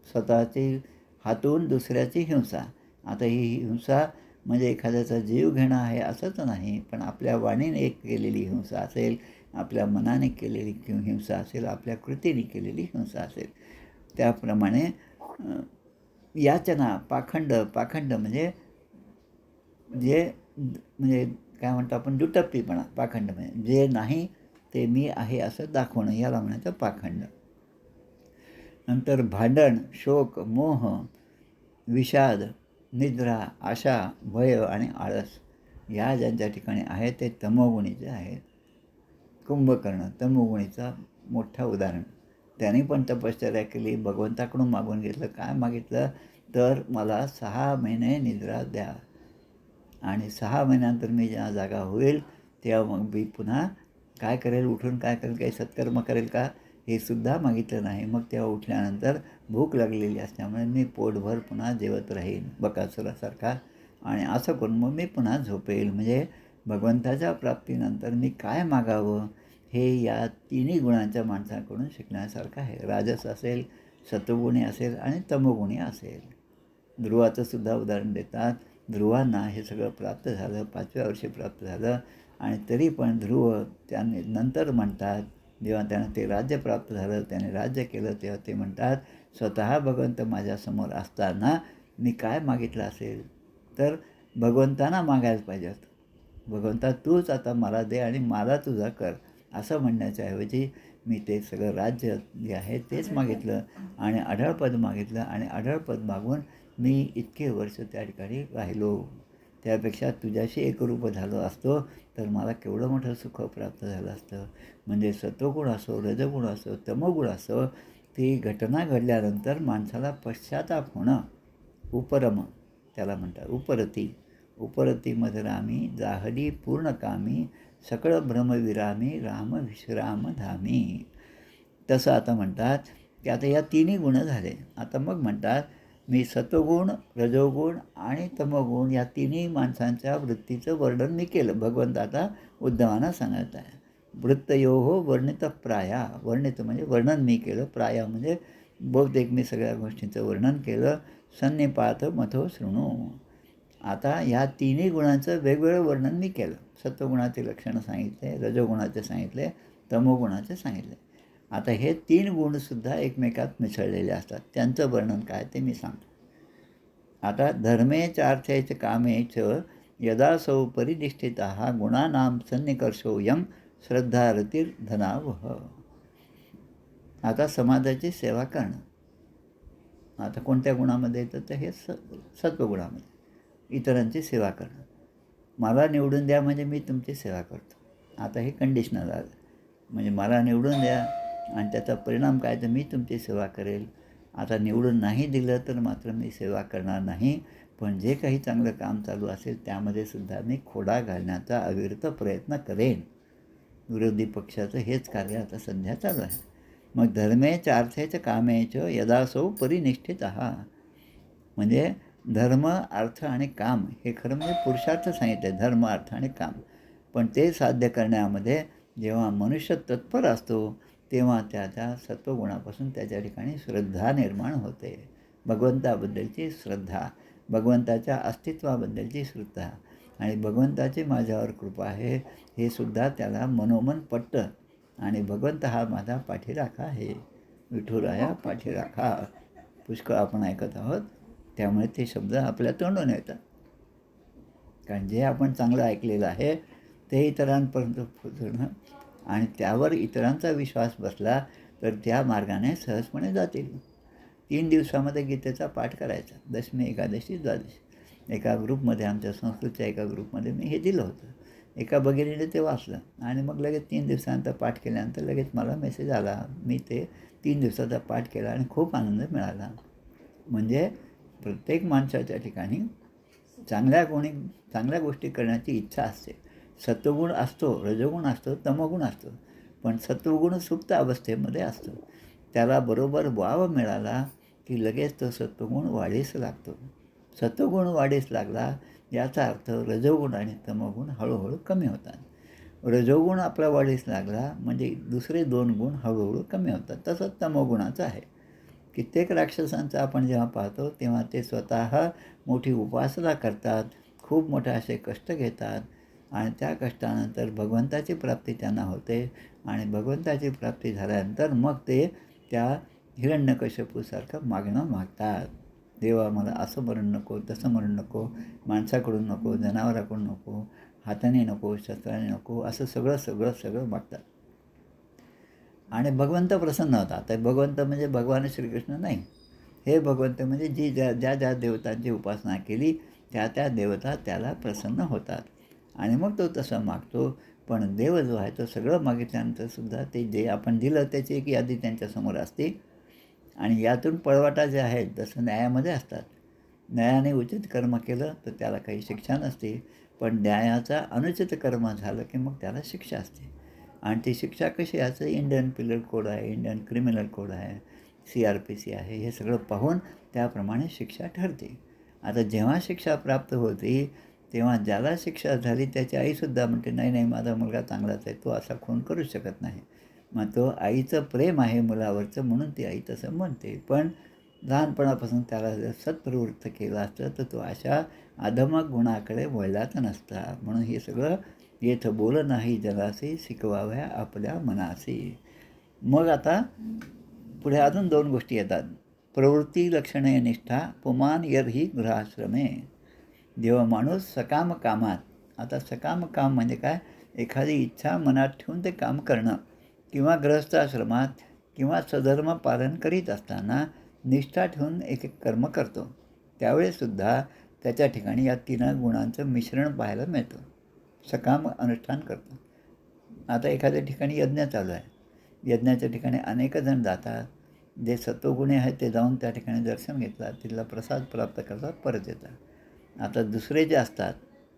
स्वतःची हातून दुसऱ्याची हिंसा. आता ही हिंसा म्हणजे एखाद्याचा जीव घेणं आहे असंच नाही, पण आपल्या वाणीने केलेली हिंसा असेल, आपल्या मनाने केलेली हिंसा असेल, आपल्या कृतीने केलेली हिंसा असेल. त्याप्रमाणे याचना, पाखंड म्हणजे म्हणजे काय म्हणतो आपण, दुटप्पीपणा. पाखंड म्हणजे जे नाही ते मी आहे असं दाखवणं, याला म्हणायचं पाखंड. नंतर भांडण, शोक, मोह, विषाद, निद्रा, आशा, भय आणि आळस, या ज्यांच्या ठिकाणी आहेत ते तमोगुणीचे आहेत. कुंभकर्ण तमोगुणीचा मोठा उदाहरण. त्यांनी पण तपश्चर्या केली, भगवंताकडून मागून घेतलं. काय मागितलं, तर मला 6 महिने निद्रा द्या, आणि 6 महिन्यानंतर मी जेव्हा जागा होईल तेव्हा मग मी पुन्हा काय करेल, उठून काय करेल, काही सत्कर्म करेल का, हे सुद्धा मागितलं नाही. मग तेव्हा उठल्यानंतर भूक लागलेली असल्यामुळे मी पोटभर पुन्हा जेवत राहीन बकासुरासारखा, आणि असं करून मग मी पुन्हा झोपेल. म्हणजे भगवंताच्या प्राप्तीनंतर मी काय मागावं, हे या तिन्ही गुणांच्या माणसाकडून शिकण्यासारखं आहे. राजस असेल, सत्वगुणी असेल आणि तमोगुणी असेल. ध्रुवाचं सुद्धा उदाहरण देतात. ध्रुवांना हे सगळं प्राप्त झालं, 5व्या वर्षी प्राप्त झालं, आणि तरी पण ध्रुव त्याने नंतर म्हणतात, जेव्हा त्यांना ते राज्य प्राप्त झालं, त्याने राज्य केलं, तेव्हा ते म्हणतात, स्वतः भगवंत माझ्यासमोर असताना मी काय मागितलं असेल, तर भगवंतांना मागायला पाहिजे होतं. भगवंता तूच आता मला दे आणि मला तुझा कर, असं म्हणण्याच्या ऐवजी मी ते सगळं राज्य जे आहे तेच मागितलं, आणि अढळपद मागितलं, आणि अढळपद मागून मी इतके वर्ष त्या ठिकाणी राहिलो. त्यापेक्षा तुझ्याशी एकरूप झालो असतो तर मला केवढं मोठं सुख प्राप्त झालं असतं. म्हणजे सत्वगुण असो, रजगुण असो, तमोगुण असो, ती घटना घडल्यानंतर माणसाला पश्चाताप होणं, उपरम त्याला म्हणतात, उपरतीमध्ये रामी जाहली पूर्णकामी सकळ भ्रमविरामी राम विश्राम धामी. तसं आता म्हणतात की आता या तिन्ही गुण झाले. आता मग म्हणतात मी सत्वगुण, रजोगुण आणि तमोगुण या तिन्ही माणसांच्या वृत्तीचं वर्णन मी केलं. भगवंत आता उद्धवांना सांगत आहे. वृत्तयोः वर्णितप्राया, वर्णित म्हणजे वर्णन मी केलं, प्राया म्हणजे बहुतेक मी सगळ्या गोष्टींचं वर्णन केलं. सन्निपात मथो शृणु. आता ह्या तिन्ही गुणांचं वेगवेगळं वर्णन मी केलं. सत्वगुणाचे लक्षणं सांगितले, रजोगुणाचे सांगितले, तमोगुणाचे सांगितले. आता हे 3 गुणसुद्धा एकमेकात मिसळलेले असतात. त्यांचं वर्णन काय ते मी सांगतो. आता धर्मे चार्थेच कामे च यदासौ परिनिष्ठितः गुणानां सन्निकर्षोऽयं श्रद्धारतिर्धनावह. आता समाजाची सेवा करणं. आता कोणत्या गुणामध्ये येतं तर हे सत्वगुणामध्ये. इतरांची सेवा करणं. मला निवडून द्या म्हणजे मी तुमची सेवा करतो. आता हे कंडिशनल आलं. म्हणजे मला निवडून द्या आणि त्याचा परिणाम काय तर मी तुमची सेवा करेल. आता निवडून नाही दिलं तर मात्र मी सेवा करणार नाही. पण जे काही चांगलं काम चालू असेल त्यामध्ये सुद्धा मी खोडा घालण्याचा अविरत प्रयत्न करेन. विरोधी पक्षाचं हेच कार्य आता सध्या चालू आहे. मग धर्मे चार्थेच कामेच यदासौ परिनिष्ठितः. म्हणजे धर्म, अर्थ आणि काम हे खरं म्हणजे पुरुषार्थ सांगितले, धर्म, अर्थ आणि काम. पण ते साध्य करण्यामध्ये जेव्हा मनुष्य तत्पर असतो तेव्हा त्या सत्वगुणापासून त्याच्या ठिकाणी श्रद्धा निर्माण होते. भगवंताबद्दलची श्रद्धा, भगवंताच्या अस्तित्वाबद्दलची श्रद्धा आणि भगवंताची माझ्यावर कृपा आहे हे सुद्धा त्याला मनोमन पटतं. आणि भगवंत हा माझा पाठीराखा आहे, विठुराया पाठीराखा पुष्कळ आपण ऐकत आहोत. त्यामुळे ते शब्द आपल्या तोंडून येतात. कारण जे आपण चांगलं ऐकलेलं आहे ते इतरांपर्यंत पोहोचणं आणि त्यावर इतरांचा विश्वास बसला तर त्या मार्गाने सहजपणे जातील. 3 दिवसामध्ये गीतेचा पाठ करायचा, दशमी, एकादशी, द्वादशी. एका ग्रुपमध्ये, आमच्या संस्कृतच्या एका ग्रुपमध्ये मी हे दिलं होतं. एका भगिनीने ते वाचलं आणि मग लगेच 3 दिवसानंतर पाठ केल्यानंतर लगेच मला मेसेज आला. मी ते 3 दिवसाचा पाठ केला आणि खूप आनंद मिळाला. म्हणजे प्रत्येक माणसाच्या ठिकाणी चांगल्या गोष्टी करण्याची इच्छा असते. सत्वगुण असतो, रजोगुण असतो, तमोगुण असतो. पण सत्वगुण सुप्त अवस्थेमध्ये असतो. त्याला बरोबर वाव मिळाला की लगेच तो सत्वगुण वाढीस लागतो. सत्वगुण वाढीस लागला याचा अर्थ रजोगुण आणि तमोगुण हळूहळू कमी होतात. रजोगुण आपला वाढीस लागला म्हणजे दुसरे 2 गुण हळूहळू कमी होतात. तसंच तमोगुणाचं आहे. कित्येक राक्षसांचं आपण जेव्हा पाहतो तेव्हा ते स्वतः मोठी उपासना करतात, खूप मोठे असे कष्ट घेतात आणि त्या कष्टानंतर भगवंताची प्राप्ती त्यांना होते आणि भगवंताची प्राप्ती झाल्यानंतर मग ते त्या हिरण्यकश्यपूसारखं मागणं मागतात. देवा मला असं मरण नको, तसं मरण नको, माणसाकडून नको, जनावराकडून नको, हाताने नको, शस्त्राने नको, असं सगळं मागतात. आणि भगवंत प्रसन्न होतात. तर भगवंत म्हणजे भगवान श्रीकृष्ण नाही. हे भगवंत म्हणजे ज्या देवतांची उपासना केली त्या देवता त्याला प्रसन्न होतात आणि मग तो तसं मागतो. पण देव जो आहे तो सगळं मागितल्यानंतर सुद्धा ते जे आपण दिलं त्याची एक यादी त्यांच्यासमोर असते आणि यातून पळवाटा जे आहेत जसं न्यायामध्ये असतात. न्यायाने उचित कर्म केलं तर त्याला काही शिक्षा नसते, पण न्यायाचा अनुचित कर्म झालं की मग त्याला शिक्षा असते. आणि ती शिक्षा कशी याचं इंडियन पिनल कोड आहे, इंडियन क्रिमिनल कोड आहे, CRPC आहे, हे सगळं पाहून त्याप्रमाणे शिक्षा ठरते. आता जेव्हा शिक्षा प्राप्त होती तेव्हा ज्याला शिक्षा झाली त्याची आईसुद्धा म्हणते नाही नाही माझा मुलगा चांगलाच आहे, तो असा खून करूच शकत नाही. मग तो आईचं प्रेम आहे मुलावरचं म्हणून ती आई तसं म्हणते. पण लहानपणापासून त्याला जर सत्प्रवृत्त केलं असतं तर तो अशा अधमक गुणाकडे वळलाच नसता. म्हणून हे सगळं येथ बोल नाही जगासी शिकवाव्या आपल्या मनासी. मग आता पुढे अजून 2 गोष्टी येतात. प्रवृत्ती लक्षणे निष्ठा पुमान यर्ही गृहाश्रमे. जेव्हा माणूस सकाम कामात, आता सकाम काम म्हणजे काय, एखादी इच्छा मनात ठेवून ते काम करणं किंवा गृहस्थाश्रमात किंवा स्वधर्म पालन करीत असताना निष्ठा ठेवून एक कर्म करतो त्यावेळेसुद्धा त्याच्या ठिकाणी या 3 गुणांचं मिश्रण पाहायला मिळतं. सकाम अनुष्ठान करतो. आता एखाद्या ठिकाणी यज्ञ चालू आहे, यज्ञाच्या ठिकाणी अनेक जण जातात. जे सत्वगुणी आहेत ते जाऊन त्या ठिकाणी दर्शन घेतात, तिथला प्रसाद प्राप्त करतात, परत येतात. आता दुसरे जे असतात,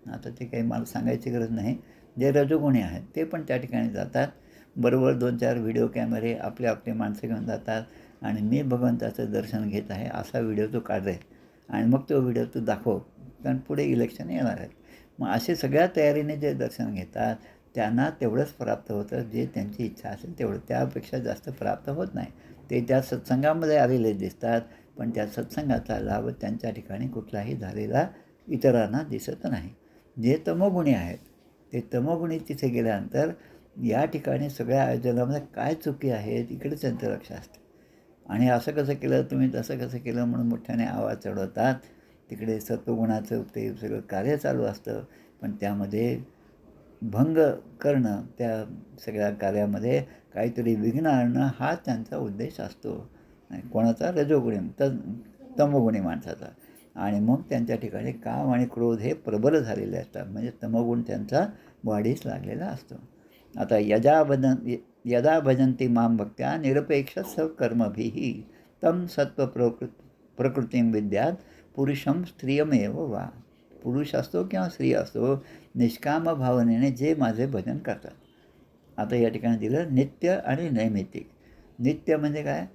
आता ते काही मला सांगायची गरज नाही, जे रजोगुणी आहेत ते पण त्या ठिकाणी जातात. बरोबर 2-4 व्हिडिओ कॅमेरे आपले माणसं घेऊन जातात आणि मी भगवंताचं दर्शन घेत आहे असा व्हिडिओ तो काढले आणि मग तो व्हिडिओ तू दाखव, कारण पुढे इलेक्शन येणार आहेत. मग असे सगळ्या तयारीने जे दर्शन घेतात त्यांना तेवढंच प्राप्त होतं जे त्यांची इच्छा असेल तेवढं, त्यापेक्षा जास्त प्राप्त होत नाही. ते त्या सत्संगामध्ये आलेले दिसतात, पण त्या सत्संगाचा लाभ त्यांच्या ठिकाणी कुठलाही झालेला इतरांना दिसत नाही. जे तमोगुणी आहेत ते तमोगुणी तिथे गेल्यानंतर या ठिकाणी सगळ्या आयोजनामध्ये काय चुकी आहेत इकडे त्यांचं लक्ष असतं. आणि असं कसं केलं तुम्ही, तसं कसं केलं म्हणून मोठ्याने आवाज चढवतात. तिकडे सत्वगुणाचं ते सगळं कार्य चालू असतं, पण त्यामध्ये भंग करणं, त्या सगळ्या कार्यामध्ये काहीतरी विघ्न आणणं हा त्यांचा उद्देश असतो. कोणाचा? रजोगुणी तमोगुणी माणसाचा. आणि मग त्यांच्या ठिकाणी काम आणि क्रोध हे प्रबल झालेले असतात, म्हणजे तमोगुण त्यांचा वाढीस लागलेला असतो. आता यदा भजन्ति मां भक्त्या निरपेक्ष सकर्मभिः तं सत्व प्रकृतीं विद्यात पुरुषं स्त्रियमेव वा. पुरुष असतो किंवा स्त्री असतो, निष्काम भावनेने जे माझे भजन करतात. आता या ठिकाणी दिलं नित्य आणि नैमित्तिक. नित्य म्हणजे काय,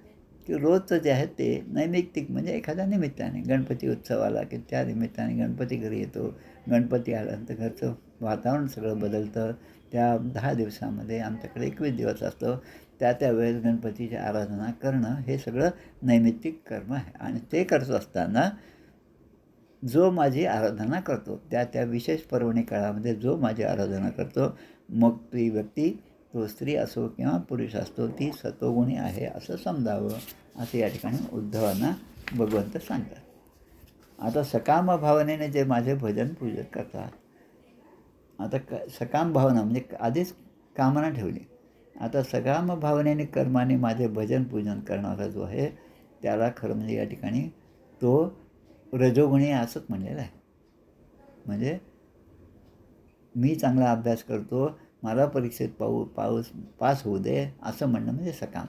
की रोजचं जे आहे ते. नैमित्तिक म्हणजे एखाद्या निमित्ताने, गणपती उत्सव आला की त्या निमित्ताने गणपती घरी येतो. गणपती आल्यानंतर घरचं वातावरण सगळं बदलतं. त्या 10 दिवसामध्ये आमच्याकडे 21 दिवस असतो. त्या वेळेस गणपतीची आराधना करणं हे सगळं नैमित्तिक कर्म आहे. आणि ते करत असताना जो माझी आराधना करतो, त्या विशेष पर्वणी काळामध्ये जो माझी आराधना करतो, मग ती व्यक्ती, तो स्त्री असो किंवा पुरुष असतो, ती सत्वगुणी आहे असं समजावं, असं या ठिकाणी उद्धवांना भगवंत सांगतात. आता सकाम भावनेने जे माझे भजन पूजन करतात, आता सकाम भावना म्हणजे आधीच कामना ठेवली. आता सकाम भावनेने कर्माने माझे भजन पूजन करणारा जो आहे त्याला खरं म्हणजे या ठिकाणी तो रजोगुणी असंच म्हणलेलं आहे. म्हणजे मी चांगला अभ्यास करतो, मला परीक्षेत पास होऊ दे असं म्हणणं म्हणजे सकाम.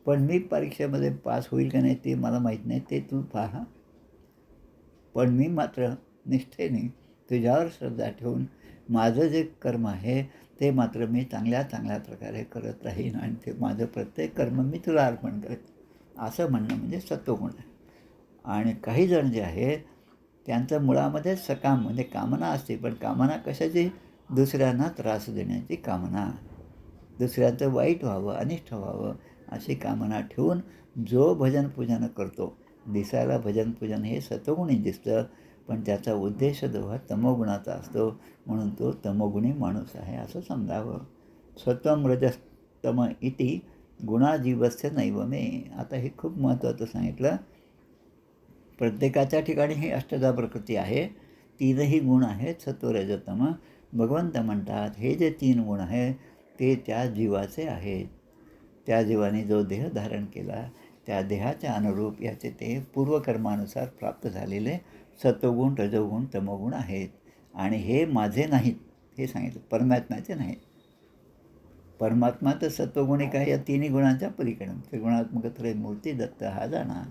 पण मी परीक्षेमध्ये पास होईल का नाही ते मला माहीत नाही, ते तू पहा. पण मी मात्र निष्ठेने तुझ्यावर श्रद्धा ठेवून माझं जे कर्म आहे ते मात्र मी चांगल्या प्रकारे करत राहीन आणि ते माझं प्रत्येक कर्म मी तुला अर्पण करेन असं म्हणणं म्हणजे सत्वगुण आहे. आणि काही जण जे आहे त्यांचं मुळामध्ये सकाम म्हणजे कामना असते, पण कामना कशाची? दुसऱ्यांना त्रास देण्याची कामना, दुसऱ्यांचं वाईट व्हावं, अनिष्ट व्हावं अशी कामना ठेवून जो भजन पूजन करतो, दिसायला भजन पूजन हे सत्वगुणी दिसतं, पण त्याचा उद्देश जो हा तमोगुणाचा असतो, म्हणून तो तमोगुणी माणूस आहे असं समजावं. स्वत्वम रजस्तम इति गुणाजीवस्य नैव मे. आता हे खूप महत्त्वाचं सांगितलं. प्रत्येकाच्या ठिकाणी ही अष्टधा प्रकृती आहे, 3ही गुण आहेत सत्व रजतम. भगवंत म्हणतात हे जे 3 गुण आहेत ते त्या जीवाचे आहेत. त्या जीवाने जो देह धारण केला त्या देहाच्या अनुरूप याचे ते पूर्वकर्मानुसार प्राप्त झालेले सत्वगुण, रजोगुण, तमोगुण आहेत. आणि हे माझे नाहीत हे सांगितलं, परमात्म्याचे नाहीत. परमात्मा तर सत्वगुणी काय, या 3ही गुणांच्या पलीकडून त्रिगुणात्मक त्रयमूर्ती दत्त हा जाणार.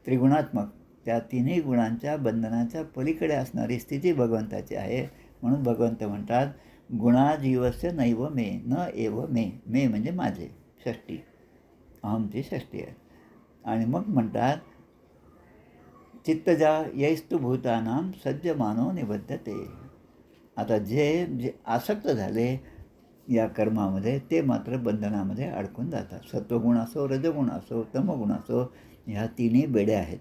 त्रिगुणात्मक त्या 3ही गुणांच्या बंधनाच्या पलीकडे असणारी स्थिती भगवंताची आहे. म्हणून भगवंत म्हणतात गुणाजीवस्य नैव मे न एव मे. मे म्हणजे माझे, षष्टी, अहमची षष्टी आहे. आणि मग म्हणतात चित्तजा यैस्तु भूतानां सज्जमानो निबद्धते. आता जे आसक्त झाले या कर्मामध्ये ते मात्र बंधनामध्ये अडकून जातात. सत्वगुण असो, रजगुण असो, तमगुण असो, ह्या 3ही बेड्या आहेत.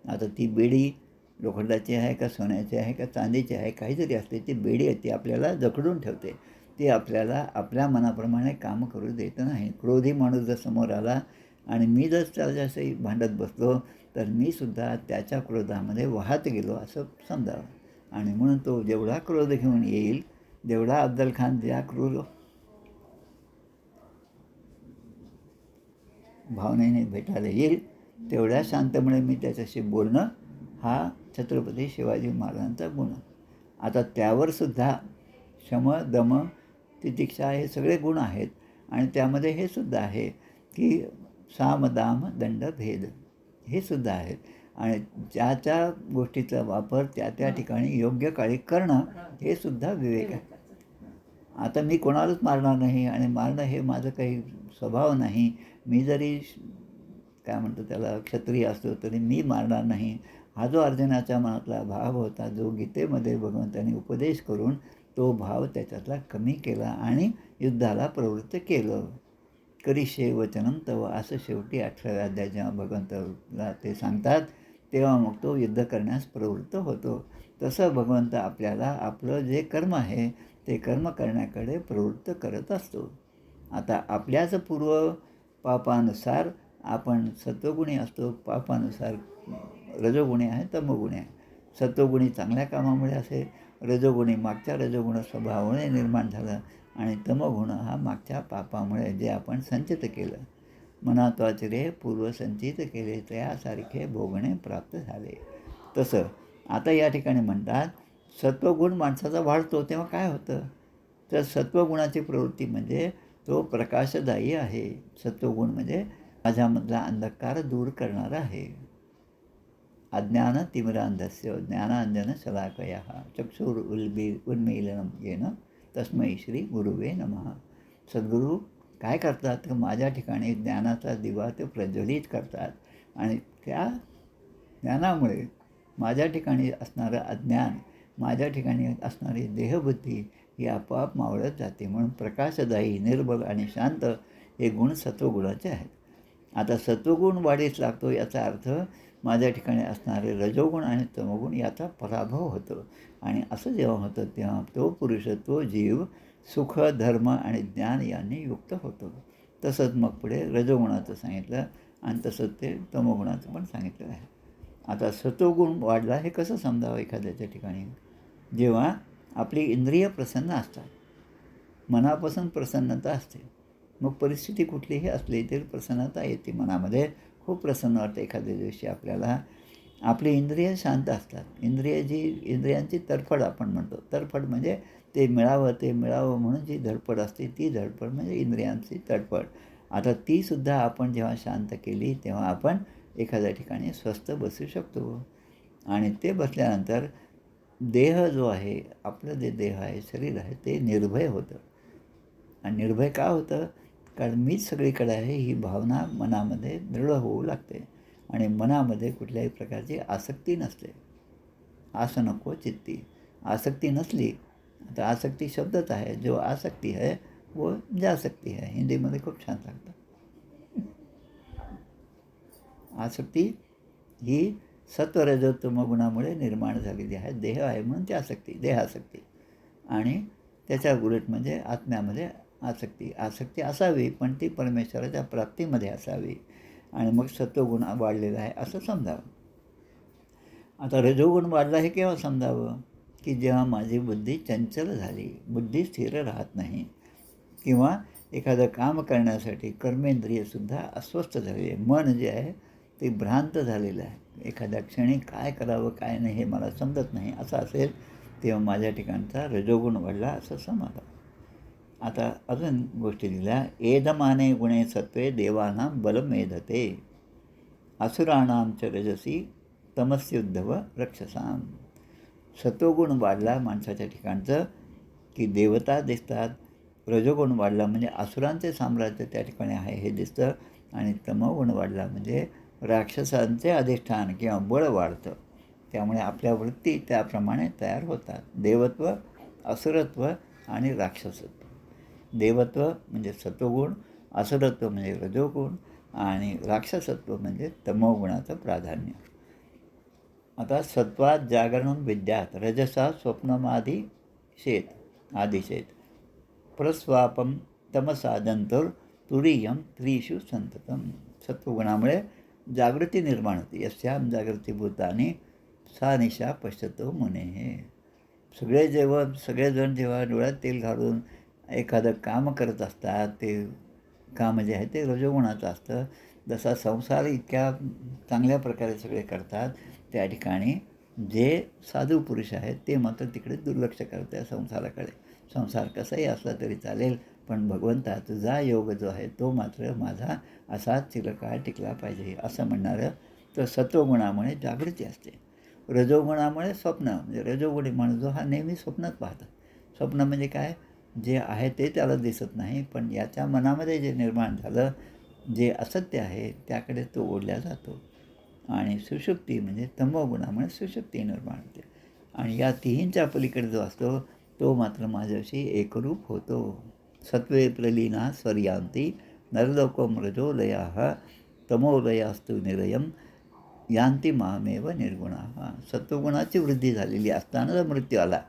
आता ती बेडी लोखंडाची आहे का सोन्याची आहे का चांदीची आहे, काही जरी असते ती बेडी आहे, ती आपल्याला जखडून ठेवते. ती आपल्याला आपल्या मनाप्रमाणे काम करू देत नाही. क्रोधी माणूस जर समोर आला आणि मी जर त्याच्याशी भांडत बसलो तर मी सुद्धा त्याच्या क्रोधामध्ये वाहत गेलो असं समजावं. आणि म्हणून तो जेवढा क्रोध घेऊन येईल, जेवढा अफजल खान ज्या क्रूर भावनेने भेटायला येईल तेवढ्या शांतपणे मी त्याच्याशी बोलणं हा छत्रपती शिवाजी महाराजांचा गुण. आता त्यावरसुद्धा शम, दम, तितिक्षा हे सगळे गुण आहेत. आणि त्यामध्ये हे सुद्धा आहे की साम, दाम, दंड, भेद हे सुद्धा आहेत. आणि ज्या गोष्टीचा वापर त्या ठिकाणी योग्य काळी करणं हे सुद्धा विवेक आहे. आता मी कोणालाच मारणार नाही आणि मारणं हे माझं काही स्वभाव नाही. मी जरी काय म्हणतो त्याला क्षत्रिय असतो तरी मी मारणार नाही. हा जो अर्जुनाच्या मनातला भाव होता, जो गीतेमध्ये भगवंतांनी उपदेश करून तो भाव त्याच्यातला कमी केला आणि युद्धाला प्रवृत्त केलं. करिष्ये वचनं तव असं शेवटी 18व्या अध्यायात जेव्हा भगवंताला ते सांगतात तेव्हा मग तो युद्ध करण्यास प्रवृत्त होतो. तसं भगवंत आपल्याला आपलं जे कर्म आहे ते कर्म करण्याकडे प्रवृत्त करत असतो. आता आपल्याच पूर्व पापानुसार आपण सत्वगुणी असतो, पापानुसार रजोगुणी आहे, तमोगुणी आहे. सत्वगुणी चांगल्या कामामुळे असेल, रजोगुणी मागच्या रजोगुण स्वभावामुळे निर्माण झालं आणि तमोगुण हा मागच्या पापामुळे जे आपण संचित केलं. मनात्वाचरे पूर्वसंचित केले त्यासारखे भोगणे प्राप्त झाले. तसं आता या ठिकाणी म्हणतात सत्वगुण माणसाचा वाढतो तेव्हा काय होतं, तर सत्वगुणाची प्रवृत्ती म्हणजे तो प्रकाशदायी आहे. सत्वगुण म्हणजे माझ्यामधला अंधकार दूर करणारा आहे. अज्ञान तिमिरांधस्य ज्ञानांजन शलाकयः चक्षुरुन्मीलनं येन तस्मै श्री गुरुवे नमः. सद्गुरू काय करतात तर माझ्या ठिकाणी ज्ञानाचा दिवा ते प्रज्वलित करतात आणि त्या ज्ञानामुळे माझ्या ठिकाणी असणारं अज्ञान, माझ्या ठिकाणी असणारी देहबुद्धी ही आपोआप मावळत जाते. म्हणून प्रकाशदायी, निर्बल आणि शांत हे गुण सत्वगुणाचे आहेत. आता सत्वगुण वाढीस लागतो याचा अर्थ माझ्या ठिकाणी असणारे रजोगुण आणि तमोगुण याचा पराभव होतो. आणि असं जेव्हा होतं तेव्हा तो पुरुष, तो जीव सुख, धर्म आणि ज्ञान यांनी युक्त होतो. तसंच मग पुढे रजोगुणाचं सांगितलं आणि तसंच ते तमोगुणाचं पण सांगितलं आहे. आता सत्वगुण वाढला हे कसं समजावं एखाद्याच्या ठिकाणी, जेव्हा आपली इंद्रिय प्रसन्न असतात, मनापासून प्रसन्नता असते, मग परिस्थिती कुठलीही असली तरी प्रसन्नता येते मनामध्ये. खूप प्रसन्न वाटतं एखाद्या दिवशी आपल्याला. आपली इंद्रिय शांत असतात. इंद्रियांची तडफड आपण म्हणतो. तडफड म्हणजे ते मिळावं म्हणून जी धडपड असते ती धडपड म्हणजे इंद्रियांची तडफड. आता तीसुद्धा आपण जेव्हा शांत केली तेव्हा आपण एखाद्या ठिकाणी स्वस्थ बसू शकतो. आणि ते बसल्यानंतर देह जो आहे, आपलं जे देह आहे, शरीर आहे, ते निर्भय होतं. आणि निर्भय का होतं, कारण मीच सगळीकडे आहे ही भावना मनामध्ये दृढ होऊ लागते आणि मनामध्ये कुठल्याही प्रकारची आसक्ती नसते. आस नको चित्ती, आसक्ती नसली. आता आसक्ती शब्दच आहे, जो आसक्ती है वो जासक्ती है, हिंदीमध्ये खूप छान सांगतात. आसक्ती ही सत्वरजोत्तम गुणामुळे निर्माण झालेली आहे. देह आहे म्हणून ती आसक्ती, देहासक्ती. आणि त्याच्या उलट म्हणजे आत्म्यामध्ये आसक्ती असावी, पण ती परमेश्वराच्या प्राप्तीमध्ये असावी. आणि मग सत्वगुण वाढलेला आहे असं समजावं. आता रजोगुण वाढला हे केव्हा समजावं, की जेव्हा माझी बुद्धी चंचल झाली, बुद्धी स्थिर राहत नाही, किंवा एखादं काम करण्यासाठी कर्मेंद्रियसुद्धा अस्वस्थ झाली आहे, मन जे आहे ते भ्रांत झालेलं आहे, एखाद्या क्षणी काय करावं काय नाही हे मला समजत नाही असं असेल, तेव्हा माझ्या ठिकाणचा रजोगुण वाढला असं समजावं. आता अजून गोष्टी दिल्या. एधमाने गुणे सत्वे देवानां बलमेधते असुराणां च रजसी तमस्युद्धव रक्षसाम. सत्वगुण वाढला माणसाच्या ठिकाणचं की देवता दिसतात, रजोगुण वाढला म्हणजे असुरांचे साम्राज्य त्या ठिकाणी आहे हे दिसतं, आणि तमोगुण वाढला म्हणजे राक्षसांचे अधिष्ठान किंवा बळ वाढतं. त्यामुळे आपल्या वृत्ती त्याप्रमाणे तयार होतात. देवत्व, असुरत्व आणि राक्षसत्व. देवत्व म्हणजे सत्वगुण, असुरत्व म्हणजे रजोगुण आणि राक्षसत्व म्हणजे तमोगुणाचं प्राधान्य. आता सत्वात जागरणं विद्यात रजसा आदिशेत प्रस्वापम तमसादंतुर तुरीयम त्रिषु संततम. सत्वगुणामुळे जागृती निर्माण होते. यस्याम जागृतीभूतानी सा निशा पश्यतो मुने. सगळेजण जेव्हा डोळ्यात तेल घालून एखादं काम करत असतात, ते काम जे आहे ते रजोगुणाचं असतं. जसा संसार इतक्या चांगल्या प्रकारे सगळे करतात, त्या ठिकाणी जे साधू पुरुष आहेत ते मात्र तिकडे दुर्लक्ष करतात संसाराकडे. संसार कसाही असला तरी चालेल, पण भगवंता तुझा योग जो आहे तो मात्र माझा असाच चिरकाळ टिकला पाहिजे असं म्हणणारं. तर सत्वगुणामुळे जागृती असते. रजोगुणामुळे स्वप्न, म्हणजे रजोगुणी माणूस जो हा नेहमी स्वप्नात पाहतो. स्वप्न म्हणजे काय, जे आहे ते त्याला दिसत नाही, पण याच्या मनामध्ये जे निर्माण झालं, जे असत्य आहे त्याकडे तो ओढला जातो. आणि सुषुप्ती म्हणजे तमोगुणामुळे सुषुप्ती निर्माण होते. आणि या तिहींच्या पलीकडे जो असतो तो मात्र माझ्याशी एकरूप होतो. सत्वे प्रलीना स्वर्यांती नरलोकं रजोलयाः तमोलयास्तु निरयं यांती मामेव निर्गुणाः. सत्वगुणाची वृद्धी झालेली असताना मृत्यू आला.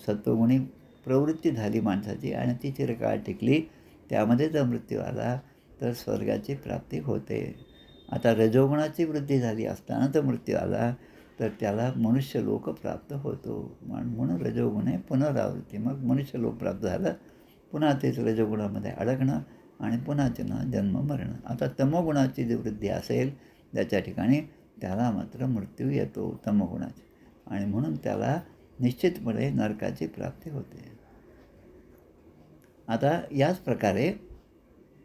सत्वगुणी प्रवृत्ती झाली माणसाची आणि ती चिरकाळ टिकली, त्यामध्ये जर मृत्यू आला तर स्वर्गाची प्राप्ती होते. आता रजोगुणाची वृद्धी झाली असताना तर मृत्यू आला तर त्याला मनुष्यलोक प्राप्त होतो. म्हणून रजोगुणे पुनरावृत्ती. मग मनुष्यलोक प्राप्त झालं, पुन्हा तेच रजोगुणामध्ये अडकणं आणि पुन्हा जन्म मरण. आता तमोगुणाची जी वृद्धी असेल त्याच्या ठिकाणी त्याला मात्र मृत्यू येतो तमोगुणाची, आणि म्हणून त्याला निश्चितपणे नरकाची प्राप्ती होते. आता याच प्रकारे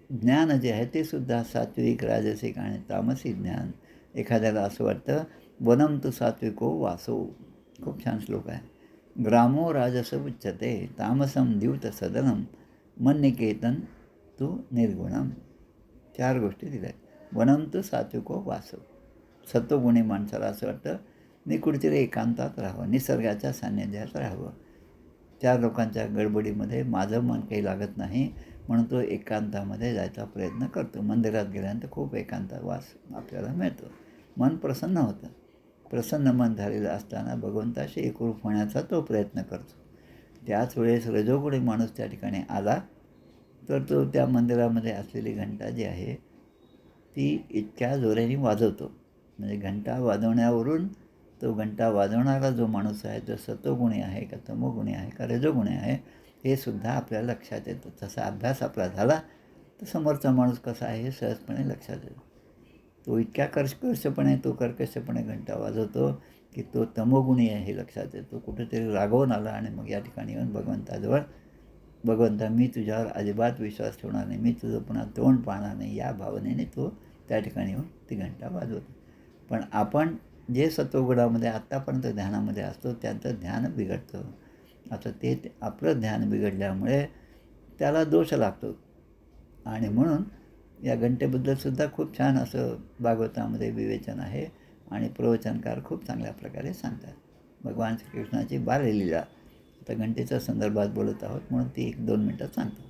ज्ञान जे आहे ते सुद्धा सात्विक, राजसिक आणि तामसिक ज्ञान. एखाद्याला असं वाटतं वनम तु सात्विको वासो, खूप छान श्लोक आहे. ग्रामो राजस उच्यते तामसम द्यूत सदनम मन्निकेतन तू निर्गुणम. 4 गोष्टी दिल्या आहेत. वनम तु सात्विको वासो, सत्वगुणी माणसाला असं वाटतं मी कुठेतरी एकांतात राहावं, निसर्गाच्या सान्निध्यात राहावं. 4 लोकांच्या गडबडीमध्ये माझं मन काही लागत नाही, म्हणून तो एकांतामध्ये जायचा प्रयत्न करतो. मंदिरात गेल्यानंतर खूप एकांतात वास आपल्याला मिळतो, मन प्रसन्न होतं. प्रसन्न मन झालेलं असताना भगवंताशी एकरूप होण्याचा तो प्रयत्न करतो. त्याच वेळेस रजोगुणी माणूस त्या ठिकाणी आला तर तो त्या मंदिरामध्ये असलेली घंटा जी आहे ती इतक्या जोराने वाजवतो. म्हणजे घंटा वाजवण्यावरून तो घंटा वाजवणारा जो माणूस आहे तो सत्वगुणी आहे का तमोगुणी आहे का रजोगुणी आहे हे सुद्धा आपल्याला लक्षात येतं. तसा अभ्यास आपला झाला तर समोरचा माणूस कसा आहे हे सहजपणे लक्षात येतो. तो इतक्या कर्कशपणे घंटा वाजवतो की तो तमोगुणी आहे हे लक्षात येतो. कुठेतरी रागवून आला आणि मग या ठिकाणी येऊन भगवंताजवळ, भगवंता मी तुझ्यावर अजिबात विश्वास ठेवणार नाही, मी तुझं पुन्हा तोंड पाहणार नाही, या भावनेने तो त्या ठिकाणी येऊन ती घंटा वाजवतो. पण आपण जे सत्वगुणामध्ये आत्तापर्यंत ध्यानामध्ये असतो त्यांचं ध्यान बिघडतं. आता ते आपलं ध्यान बिघडल्यामुळे त्याला दोष लागतो. आणि म्हणून या घंटेबद्दलसुद्धा खूप छान असं भागवतामध्ये विवेचन आहे आणि प्रवचनकार खूप चांगल्या प्रकारे सांगतात. भगवान श्रीकृष्णाची बाललीला, आता घंटेच्या संदर्भात बोलत आहोत म्हणून ती 1-2 मिनटं सांगतो.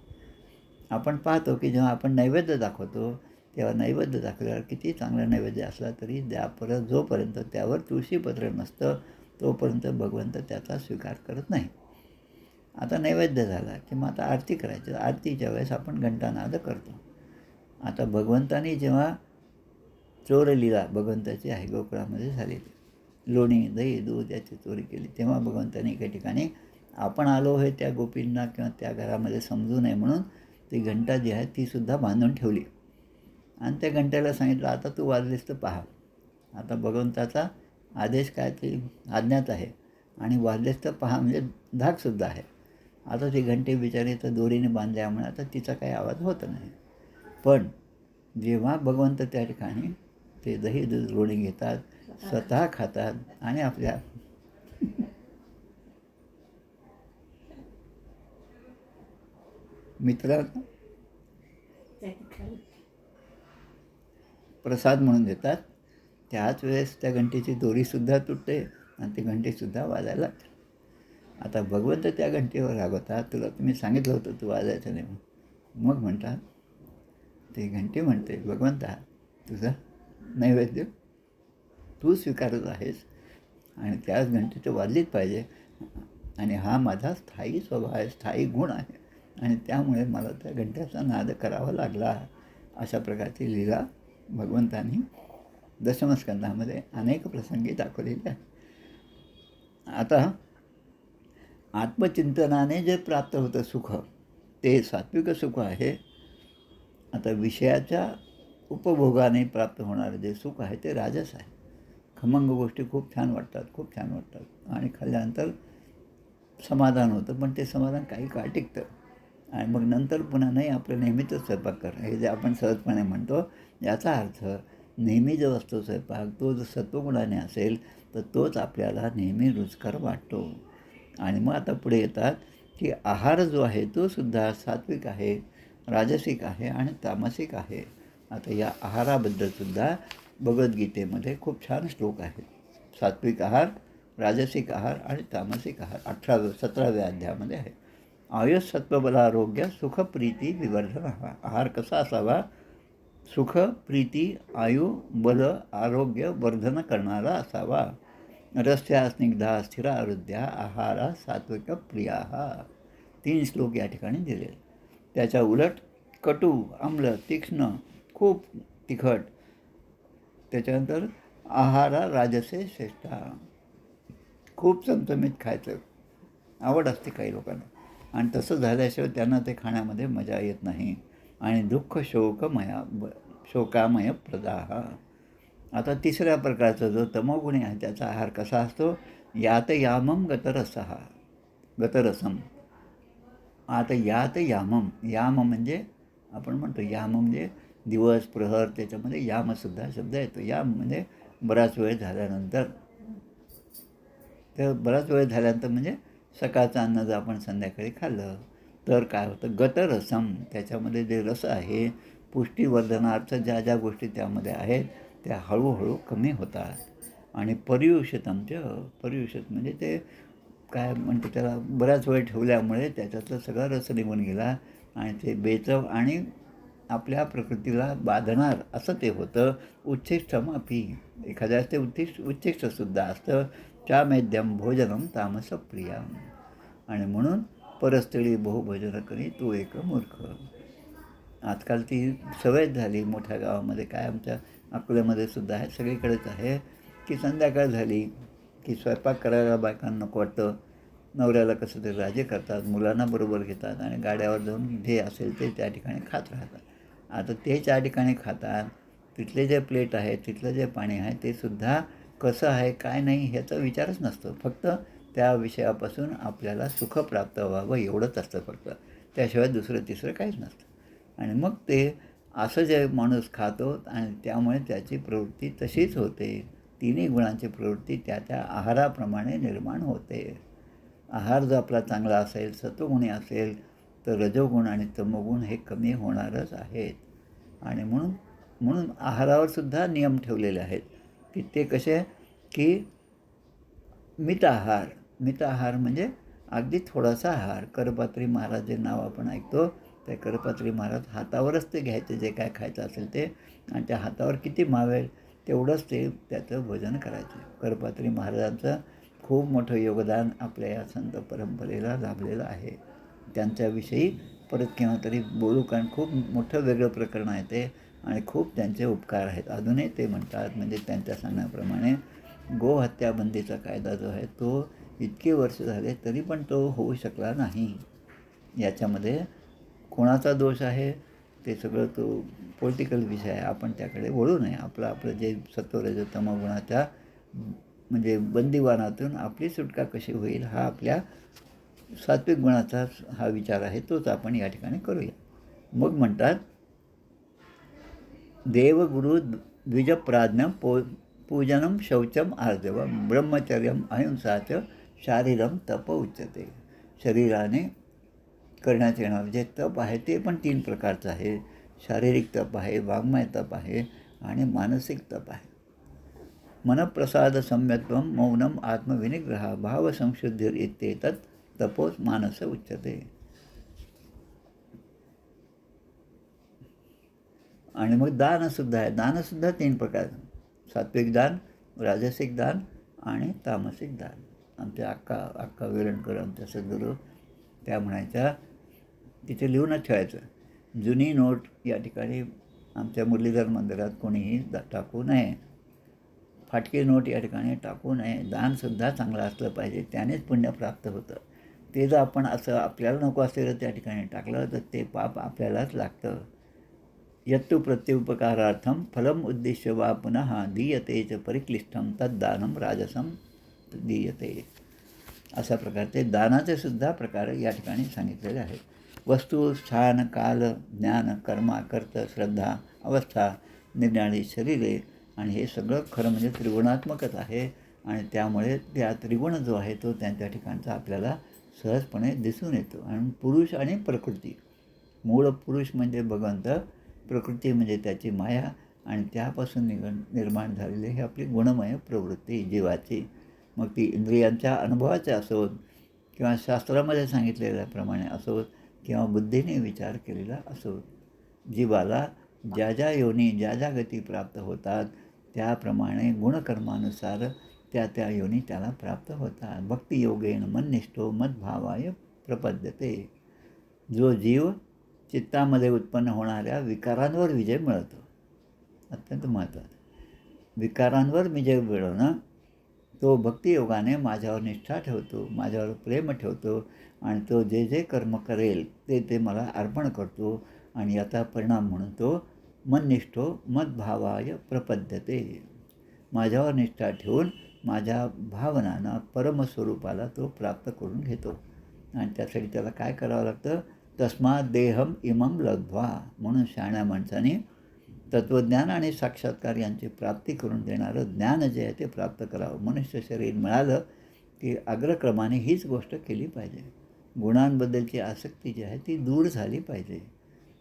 आपण पाहतो की जेव्हा आपण नैवेद्य दाखवतो तेव्हा नैवेद्य दाखवल्यावर किती चांगलं नैवेद्य असला तरी परत जोपर्यंत त्यावर तुळशीपत्र नसतं तोपर्यंत भगवंत त्याचा स्वीकार करत नाही. आता नैवेद्य झाला की मग आता आरती करायची. आरतीच्या वेळेस आपण घंटानाद करतो. आता भगवंतानी जेव्हा चोरलीला भगवंताची आहे गोकुळामध्ये झालेली, लोणी दही दूध याची चोरी केली, तेव्हा भगवंतानी एका ठिकाणी आपण आलो हे त्या गोपींना किंवा त्या घरामध्ये समजू नये म्हणून ती घंटा जी आहे तीसुद्धा बांधून ठेवली आणि त्या घंट्याला सांगितलं आता तू वाजलीस तर पहा. आता भगवंताचा आदेश काय ते आज्ञाच आहे आणि वाजलेस तर पहा म्हणजे धाकसुद्धा आहे. आता ती घंटी बिचारी तर दोरीने बांधल्यामुळे आता तिचा काही आवाज होत नाही. पण जेव्हा भगवंत त्या ठिकाणी ते दही दूध लोणी घेतात, स्वतः खातात आणि आपल्या मित्रांना प्रसाद म्हणून देतात, त्याच वेळेस त्या घंटेची दोरीसुद्धा तुटते आणि ती घंटीसुद्धा वाजायला लागते. आता भगवंत त्या घंटेवर रागवतात, तुला तुम्ही सांगितलं होतं तू वाजायचं नाही. मग म्हणतात, ती घंटी म्हणते भगवंता तुझा नैवेद्य तू स्वीकारत आहेस आणि त्याच घंटेचं वाजलीच पाहिजे आणि हा माझा स्थायी स्वभाव आहे, स्थायी गुण आहे आणि त्यामुळे मला त्या घंट्याचा नाद करावा लागला. अशा प्रकारची लीला भगवंतांनी दशमस्कंधामध्ये अनेक प्रसंगी दाखवलेले आहे. आता आत्मचिंतनाने जे प्राप्त होतं सुख ते सात्विक सुख आहे. आता विषयाच्या उपभोगाने प्राप्त होणारं जे सुख आहे ते राजस आहे. खमंग गोष्टी खूप छान वाटतात आणि खाल्ल्यानंतर समाधान होतं, पण ते समाधान काही काळ टिकतं आणि मग नंतर पुन्हा नाही आपलं नेहमीच स्वयंपाक करणं हे जे आपण सहजपणे म्हणतो, याचा अर्थ नेहमी जो असतो स्वयंपाक तो जर सत्वगुणाने असेल तर तोच आपल्याला नेहमी रुचकर वाटतो. आणि मग आता पुढे येतात की आहार जो आहे तो सुद्धा सात्विक आहे, राजसिक आहे आणि तामसिक आहे. आता या आहाराबद्दलसुद्धा भगवद्गीतेमध्ये खूप छान श्लोक आहेत. सात्विक आहार राजसिक आहार आणि तामसिक आहार 17व्या अध्यायामध्ये आहे. आयुष सत्वबल आरोग्य सुख प्रीती विवर्धन आहार कसा असावा? सुख प्रीती आयु बल आरोग्य वर्धन करणारा असावा. रस्या स्निग्धा स्थिर आरुद्या आहारा सात्विक प्रिया. 3 श्लोक या ठिकाणी दिले. त्याच्या उलट कटू आम्ल तीक्ष्ण खूप तिखट. त्याच्यानंतर आहारा राजसे श्रेष्ठा, खूप चमचमीत खायचं आवड असते काही लोकांना, आणि तसं झाल्याशिवाय त्यांना ते खाण्यामध्ये मजा येत नाही. आणि दुःख शोकामय प्रदाह. आता तिसऱ्या प्रकारचा जो तमोगुणी आहे त्याचा आहार कसा असतो? यात यामम गतरसम. आता यात यामम, याम म्हणजे आपण म्हणतो याम म्हणजे दिवस प्रहर, त्याच्यामध्ये यामसुद्धा शब्द येतो. याम म्हणजे बराच वेळ झाल्यानंतर. तर बराच वेळ झाल्यानंतर म्हणजे सकाळचं अन्न जर आपण संध्याकाळी खाल्लं तर काय होतं? गतरसम, त्याच्यामध्ये जे रस आहे पुष्टीवर्धनार्थ ज्या ज्या गोष्टी त्यामध्ये आहेत त्या हळूहळू कमी होतात. आणि पर्युषित म्हणजे ते काय म्हणतो त्याला, बराच वेळ ठेवल्यामुळे त्याच्यातलं सगळा रस निघून गेला आणि ते बेचव आणि आपल्या प्रकृतीला बाधणार असं ते होतं. उच्छिष्टम अपी, एखाद्यास ते उच्छिष्टसुद्धा असतं. चामेद्यम भोजनम तामस प्रिया. आणि म्हणून परस्थळी बहुभोजन करी तू एक मूर्ख. आजकाल ती सवय झाली मोठ्या गावामध्ये, काय आमच्या अकोल्यामध्ये सुद्धा आहे, सगळीकडेच आहे, की संध्याकाळ झाली की स्वयंपाक करायला बायकांना नको वाटतं. नवऱ्याला कसं ते राजे करतात, मुलांना बरोबर घेतात आणि गाड्यावर जाऊन जे असेल ते त्या ठिकाणी खात राहतात. आता ते त्या ठिकाणी खातात, तिथले जे प्लेट आहे, तिथलं जे पाणी आहे ते सुद्धा कसं आहे काय नाही ह्याचा विचारच नसतो. फक्त त्या विषयापासून आपल्याला सुख प्राप्त व्हावं एवढंच असतं फक्त, त्याशिवाय दुसरं तिसरं काहीच नसतं. आणि मग ते असं जे माणूस खातो आणि त्यामुळे त्याची प्रवृत्ती तशीच होते. तिन्ही गुणांची प्रवृत्ती त्या त्या आहाराप्रमाणे निर्माण होते. आहार जर आपला चांगला असेल, सत्वगुणी असेल, तर रजोगुण आणि तमोगुण हे कमी होणारच आहेत. आणि म्हणून आहारावर सुद्धा नियम ठेवलेले आहेत, की ते कसे, की मित आहार म्हणजे अगदी थोडासा आहार. करपात्री महाराज जे नाव आपण ऐकतो, त्या करपात्री महाराज हातावरच ते घ्यायचे जे काय खायचं असेल ते, आणि त्या हातावर किती मावेल तेवढंच ते त्याचं भोजन करायचे. करपात्री महाराजांचं खूप मोठं योगदान आपल्या या संत परंपरेला लाभलेलं आहे. त्यांच्याविषयी परत केव्हा तरी बोलू, कारण खूप मोठं वेगळं प्रकरण आहे ते आणि खूप त्यांचे उपकार आहेत. अजूनही ते म्हणतात, म्हणजे त्यांच्या सांगण्याप्रमाणे गोहत्याबंदीचा कायदा जो आहे तो इतके वर्ष झाले तरी पण तो होऊ शकला नाही. याच्यामध्ये कोणाचा दोष आहे ते सगळं तो पॉलिटिकल विषय आहे, आपण त्याकडे वळू नये. आपलं जे सत्वरज तमोगुणाच्या म्हणजे बंदिवानातून आपली सुटका कशी होईल हा आपल्या सात्विक गुणाचा हा विचार आहे, तोच आपण या ठिकाणी करूया. मग म्हणतात देवगुरु द्विजप्राज्ञ पूजनम शौचम आर्जवम ब्रह्मचर्यम अहिंसाच शारीरम तप उच्यते. शरीराने करण्यात येणारं जे तप आहे ते पण 3 प्रकारचं आहे. शारीरिक तप आहे, वाङ्मय तप आहे आणि मानसिक तप आहे. मनप्रसाद सम्यत्वम मौनम आत्मविनिग्रह भावसंशुद्धिर इत्येतत् तपोस मानस उच्यते. आणि मग दानसुद्धा आहे. दानसुद्धा 3 प्रकार, सात्विक दान, राजसिक दान आणि तामसिक दान. आमच्या अक्का वेलणकर आमच्या सद्गुरू त्या म्हणायच्या, तिथे लिहूनच ठेवायचं, जुनी नोट या ठिकाणी आमच्या मुरलीधर मंदिरात कोणीही टाकू नये, फाटकी नोट या ठिकाणी टाकू नये. दानसुद्धा चांगलं असलं पाहिजे, त्यानेच पुण्य प्राप्त होतं. ते जर आपण असं आपल्याला नको असलेलं त्या ठिकाणी टाकलं तर ते पाप आपल्यालाच लागतं. यत्तु प्रत्युपकारार्थम फलम उद्दिश्य वा पुनः दीयते च परिक्लिष्टम तद्दानम राजसम दीयते. अशा प्रकारचे दानाचे सुद्धा प्रकार या ठिकाणी सांगितलेले आहेत. वस्तू, स्थान, काल, ज्ञान, कर्मा, कर्त, श्रद्धा, अवस्था, निर्णाळी शरीरे, आणि हे सगळं खरं म्हणजे त्रिगुणात्मकच आहे. आणि त्यामुळे त्या त्रिगुण जो आहे तो त्यांच्या ठिकाणचा आपल्याला सहजपणे दिसून येतो. आणि पुरुष आणि प्रकृती, मूळ पुरुष म्हणजे भगवंत, प्रकृती म्हणजे त्याची माया, आणि त्यापासून निर्माण झालेली ही आपली गुणमय प्रवृत्ती जीवाची. मग ती इंद्रियांच्या अनुभवाच्या असोत किंवा शास्त्रामध्ये सांगितलेल्याप्रमाणे असोत किंवा बुद्धीने विचार केलेला असोत. जीवाला ज्या ज्या योनी ज्या ज्या गती प्राप्त होतात त्याप्रमाणे गुणकर्मानुसार त्या त्या योनी त्याला प्राप्त होतात. भक्तियोगेन मन्निष्ठो मद्भावाय प्रपद्यते. जो जीव चित्तामध्ये उत्पन्न होणाऱ्या विकारांवर विजय मिळवतो, अत्यंत महत्त्वाचं. विकारांवर विजय मिळवणं, तो भक्तियोगाने माझ्यावर निष्ठा ठेवतो, माझ्यावर प्रेम ठेवतो आणि तो जे जे कर्म करेल ते ते मला अर्पण करतो आणि याचा परिणाम म्हणून तो मन्निष्ठो मद्भावाय प्रपद्यते. माझ्यावर निष्ठा ठेवून माझ्या भावनांना परमस्वरूपाला तो प्राप्त करून घेतो. आणि त्यासाठी त्याला काय करावं लागतं? तस्मात् देहम इमं लब्ध्वा. म्हणून शहाण्या माणसाने तत्त्वज्ञान आणि साक्षात्कार यांची प्राप्ती करून देणारं ज्ञान जे आहे ते प्राप्त करावं. मनुष्य शरीर मिळालं की अग्रक्रमाने हीच गोष्ट केली पाहिजे. गुणांबद्दलची आसक्ती जी आहे ती दूर झाली पाहिजे.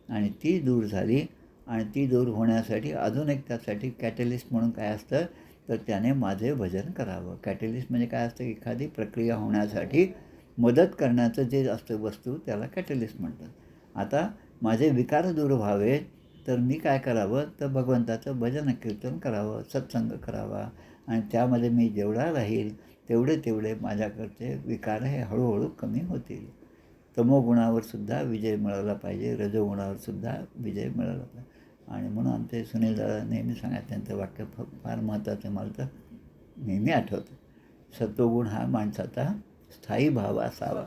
आणि ती दूर झाली आणि ती दूर होण्यासाठी अजून एक त्यासाठी कॅटलिस्ट म्हणून काय असतं तर त्याने माझे भजन करावं. कॅटलिस्ट म्हणजे काय असतं? एखादी प्रक्रिया होण्यासाठी मदत करण्याचं जे असतं वस्तू त्याला कॅटलिस्ट म्हणतात. आता माझे विकार दूर व्हावे तर मी काय करावं तर भगवंताचं भजन कीर्तन करावं, सत्संग करावा आणि त्यामध्ये मी जेवढा राहील तेवढे माझ्याकडचे विकार हे हळूहळू कमी होतील. तमोगुणावर सुद्धा विजय मिळवला पाहिजे, रजोगुणावर सुद्धा विजय मिळवला पाहिजे. आणि म्हणून आमचे सुनील दादा नेहमी सांगायचं, त्यांचं वाक्य फार महत्त्वाचं मला तर नेहमी आठवतं. सत्वगुण हा माणसाचा स्थायी भाव असावा,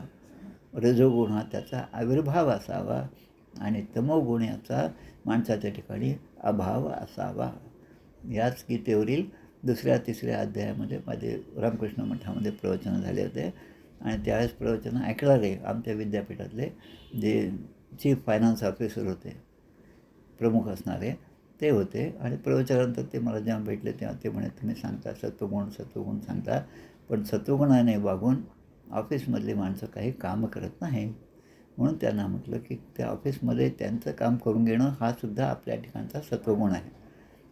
रजोगुण हा त्याचा आविर्भाव असावा आणि तमोगुण याचा माणसाच्या ठिकाणी अभाव असावा. याच गीतेवरील 2-3 अध्यायामध्ये माझे रामकृष्ण मठामध्ये प्रवचनं झाले होते आणि त्यावेळेस प्रवचनं ऐकणारे आमच्या विद्यापीठातले जे चीफ फायनान्स ऑफिसर होते, प्रमुख असणारे ते होते. आणि प्रवचनानंतर ते मला जेव्हा भेटले तेव्हा ते म्हणे, तुम्ही सांगता सत्वगुण सांगता, पण सत्वगुणाने वागून ऑफिसमधली माणसं काही काम करत नाही. म्हणून त्यांना म्हटलं की त्या ऑफिसमध्ये त्यांचं काम करून घेणं हा सुद्धा आपल्या ठिकाणचा सत्वगुण आहे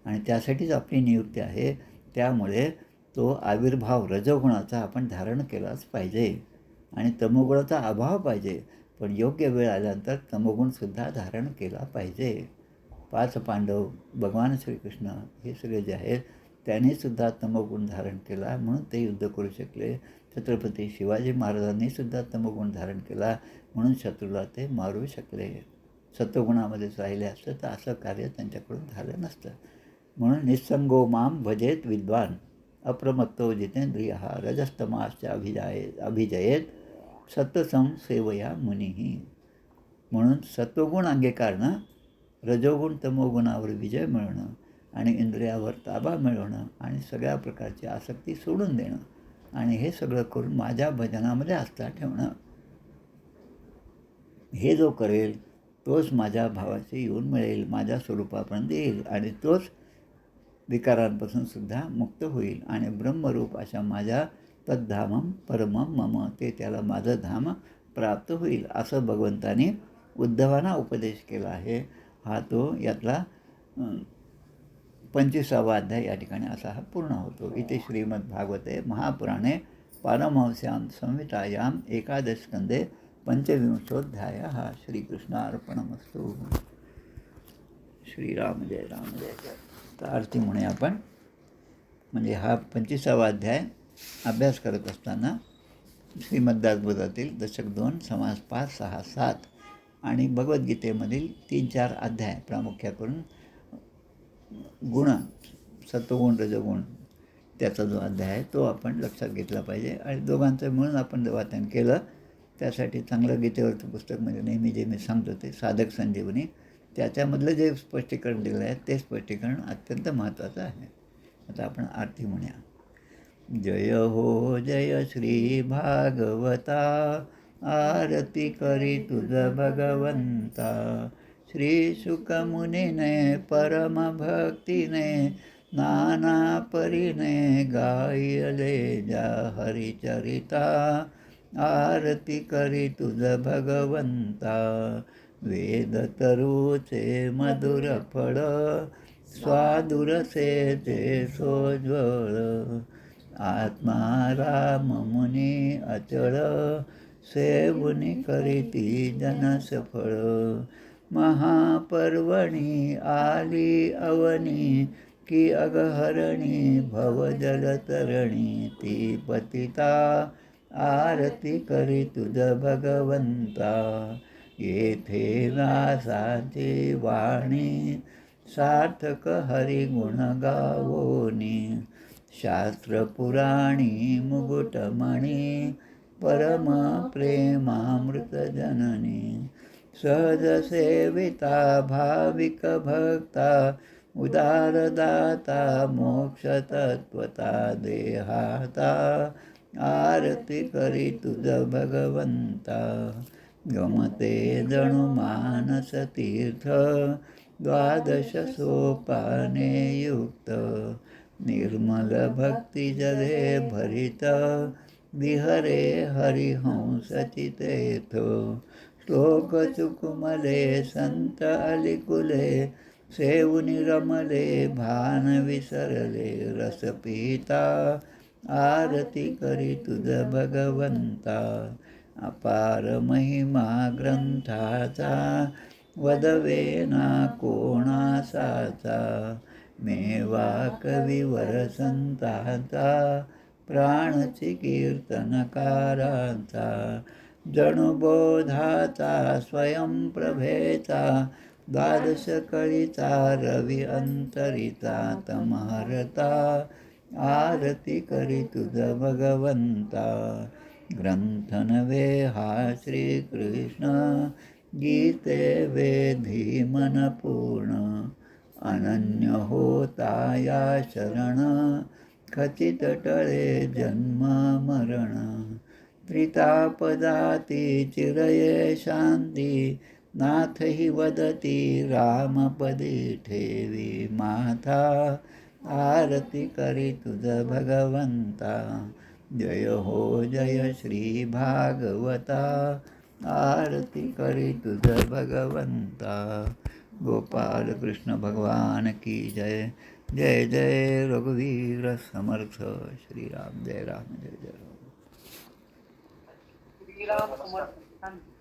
आणि त्यासाठीच आपली नियुक्ती आहे. त्यामुळे तो आविर्भाव रजोगुणाचा आपण धारण केलाच पाहिजे आणि तमोगुणाचा अभाव पाहिजे, पण योग्य वेळ आल्यानंतर तमोगुणसुद्धा धारण केला पाहिजे. 5 पांडव, भगवान श्रीकृष्ण हे सगळे जे आहेत त्यांनीसुद्धा तमोगुण धारण केला म्हणून ते युद्ध करू शकले. छत्रपती शिवाजी महाराजांनीसुद्धा तमोगुण धारण केला म्हणून शत्रूला ते मारू शकले. सत्वगुणामध्येच राहिले असतं तर असं कार्य त्यांच्याकडून झालं नसतं. म्हणून निस्संगो माम भजेत विद्वान अप्रमत्तो जितेंद्रिय रजस्तमाश्च अभिजयेत सत्संग सेवया मुनीही. म्हणून सत्वगुण अंगीकारणं, रजोगुण तमोगुणावर विजय मिळवणं आणि इंद्रियावर ताबा मिळवणं आणि सगळ्या प्रकारची आसक्ती सोडून देणं आणि हे सगळं करून माझ्या भजनामध्ये आस्था ठेवणं. हे जो करेल तोच माझ्या भावाचे येऊन मिळेल, माझ्या स्वरूपापर्यंत येईल आणि तोच विकारांपासून सुद्धा मुक्त होईल आणि ब्रह्मरूप अशा माझ्या तद्धामम परमम मम, ते त्याला माझं धाम प्राप्त होईल असं भगवंताने उद्धवांना उपदेश केला आहे. हा तो यातला 25वा अध्याय या ठिकाणी असा हा पूर्ण होतो. इथे श्रीमद्भागवते महापुराणे पारमहंस्यां संहितायाम एकादशस्कंदे पंचविंशोऽध्यायः. श्रीकृष्णार्पणमस्तु. श्रीराम जय राम जय जय. तर आरती म्हणे आपण, म्हणजे हा 25वा अध्याय अभ्यास करत असताना श्रीमद्भागवतातील दशक 2 समास 5, 6, 7 आणि भगवद्गीतेमधील 3-4 अध्याय प्रामुख्या करून गुण, सत्वगुण रजोगुण त्याचा जो अध्याय आहे तो आपण लक्षात घेतला पाहिजे आणि दोघांचं मिळून आपण वाचन केलं. त्यासाठी चांगलं गीतेवरचं पुस्तक म्हणजे नेहमी जे मी सांगतो ते साधक संजीवनी, त्याच्यामधलं जे स्पष्टीकरण दिलं आहे ते स्पष्टीकरण अत्यंत महत्त्वाचं आहे. आता आपण आरती म्हणूया. जय हो जय श्री भागवता, आरती करी तुझ भगवंता. श्री शुकमुनीने परम भक्तीने नाना परीने गायले जा हरिचरिता. आरती करी तुझ भगवंता, वेद तरुचे मधुर फळ स्वादुरसेचे सोज्वळ. आत्मा राम मुनी अचळ, सेवुनी करीती जन सफळ. महापर्वणी आली अवनी, की अगहरणी भवजलतरणी. ती पतिता आरती करी तुझ भगवंता. येथे व्यासाची वाणी, सार्थक हरिगुण गावोनी. शास्त्रपुराणी मुकुटमणी, परम प्रेमामृत जननी. सहज सेविता भाविक भक्ता, उदारदाता मोक्षतत्वता. देहाता आरती करी तुझ भगवंता. गमते जणू मानस तीर्थ, द्वादश सोपाने युक्त. निर्मल भक्ती जले भरित, विहरे हरिहंस चितेथ. श्लोक चुकुमले संत अलिकुले, सेवुनी रमले भान विसरले. रस पिता आरती करी तुझ भगवंता. अपार महिमा ग्रंथाचा, वदवे ना कोणासाचा. मेवा कविवर संतांचा, प्राणची कीर्तनकारांचा. जणू बोधाचा स्वयंप्रभेचा, द्वादश कळीचा रवी अंतरिचा. तमहरता आरती करी तुझ भगवंता. ग्रंथ नव्हे हा श्रीकृष्ण, गीते वेधी मन पूर्ण. अनन्य होता या शरण, खचित टळे जन्म मरण. त्रितापदाती चिरये शांती, नाथ ही वदती रामपदी ठेवी माथा. आरती करी तुझ भगवंता. जय हो जय श्री भागवता, आरती करी तुझ भगवंता. गोपाल कृष्ण भगवान की जय. जय जय रघुवीर समर्थ. श्री राम जय राम जय जय राम. श्रीराम समर्थ.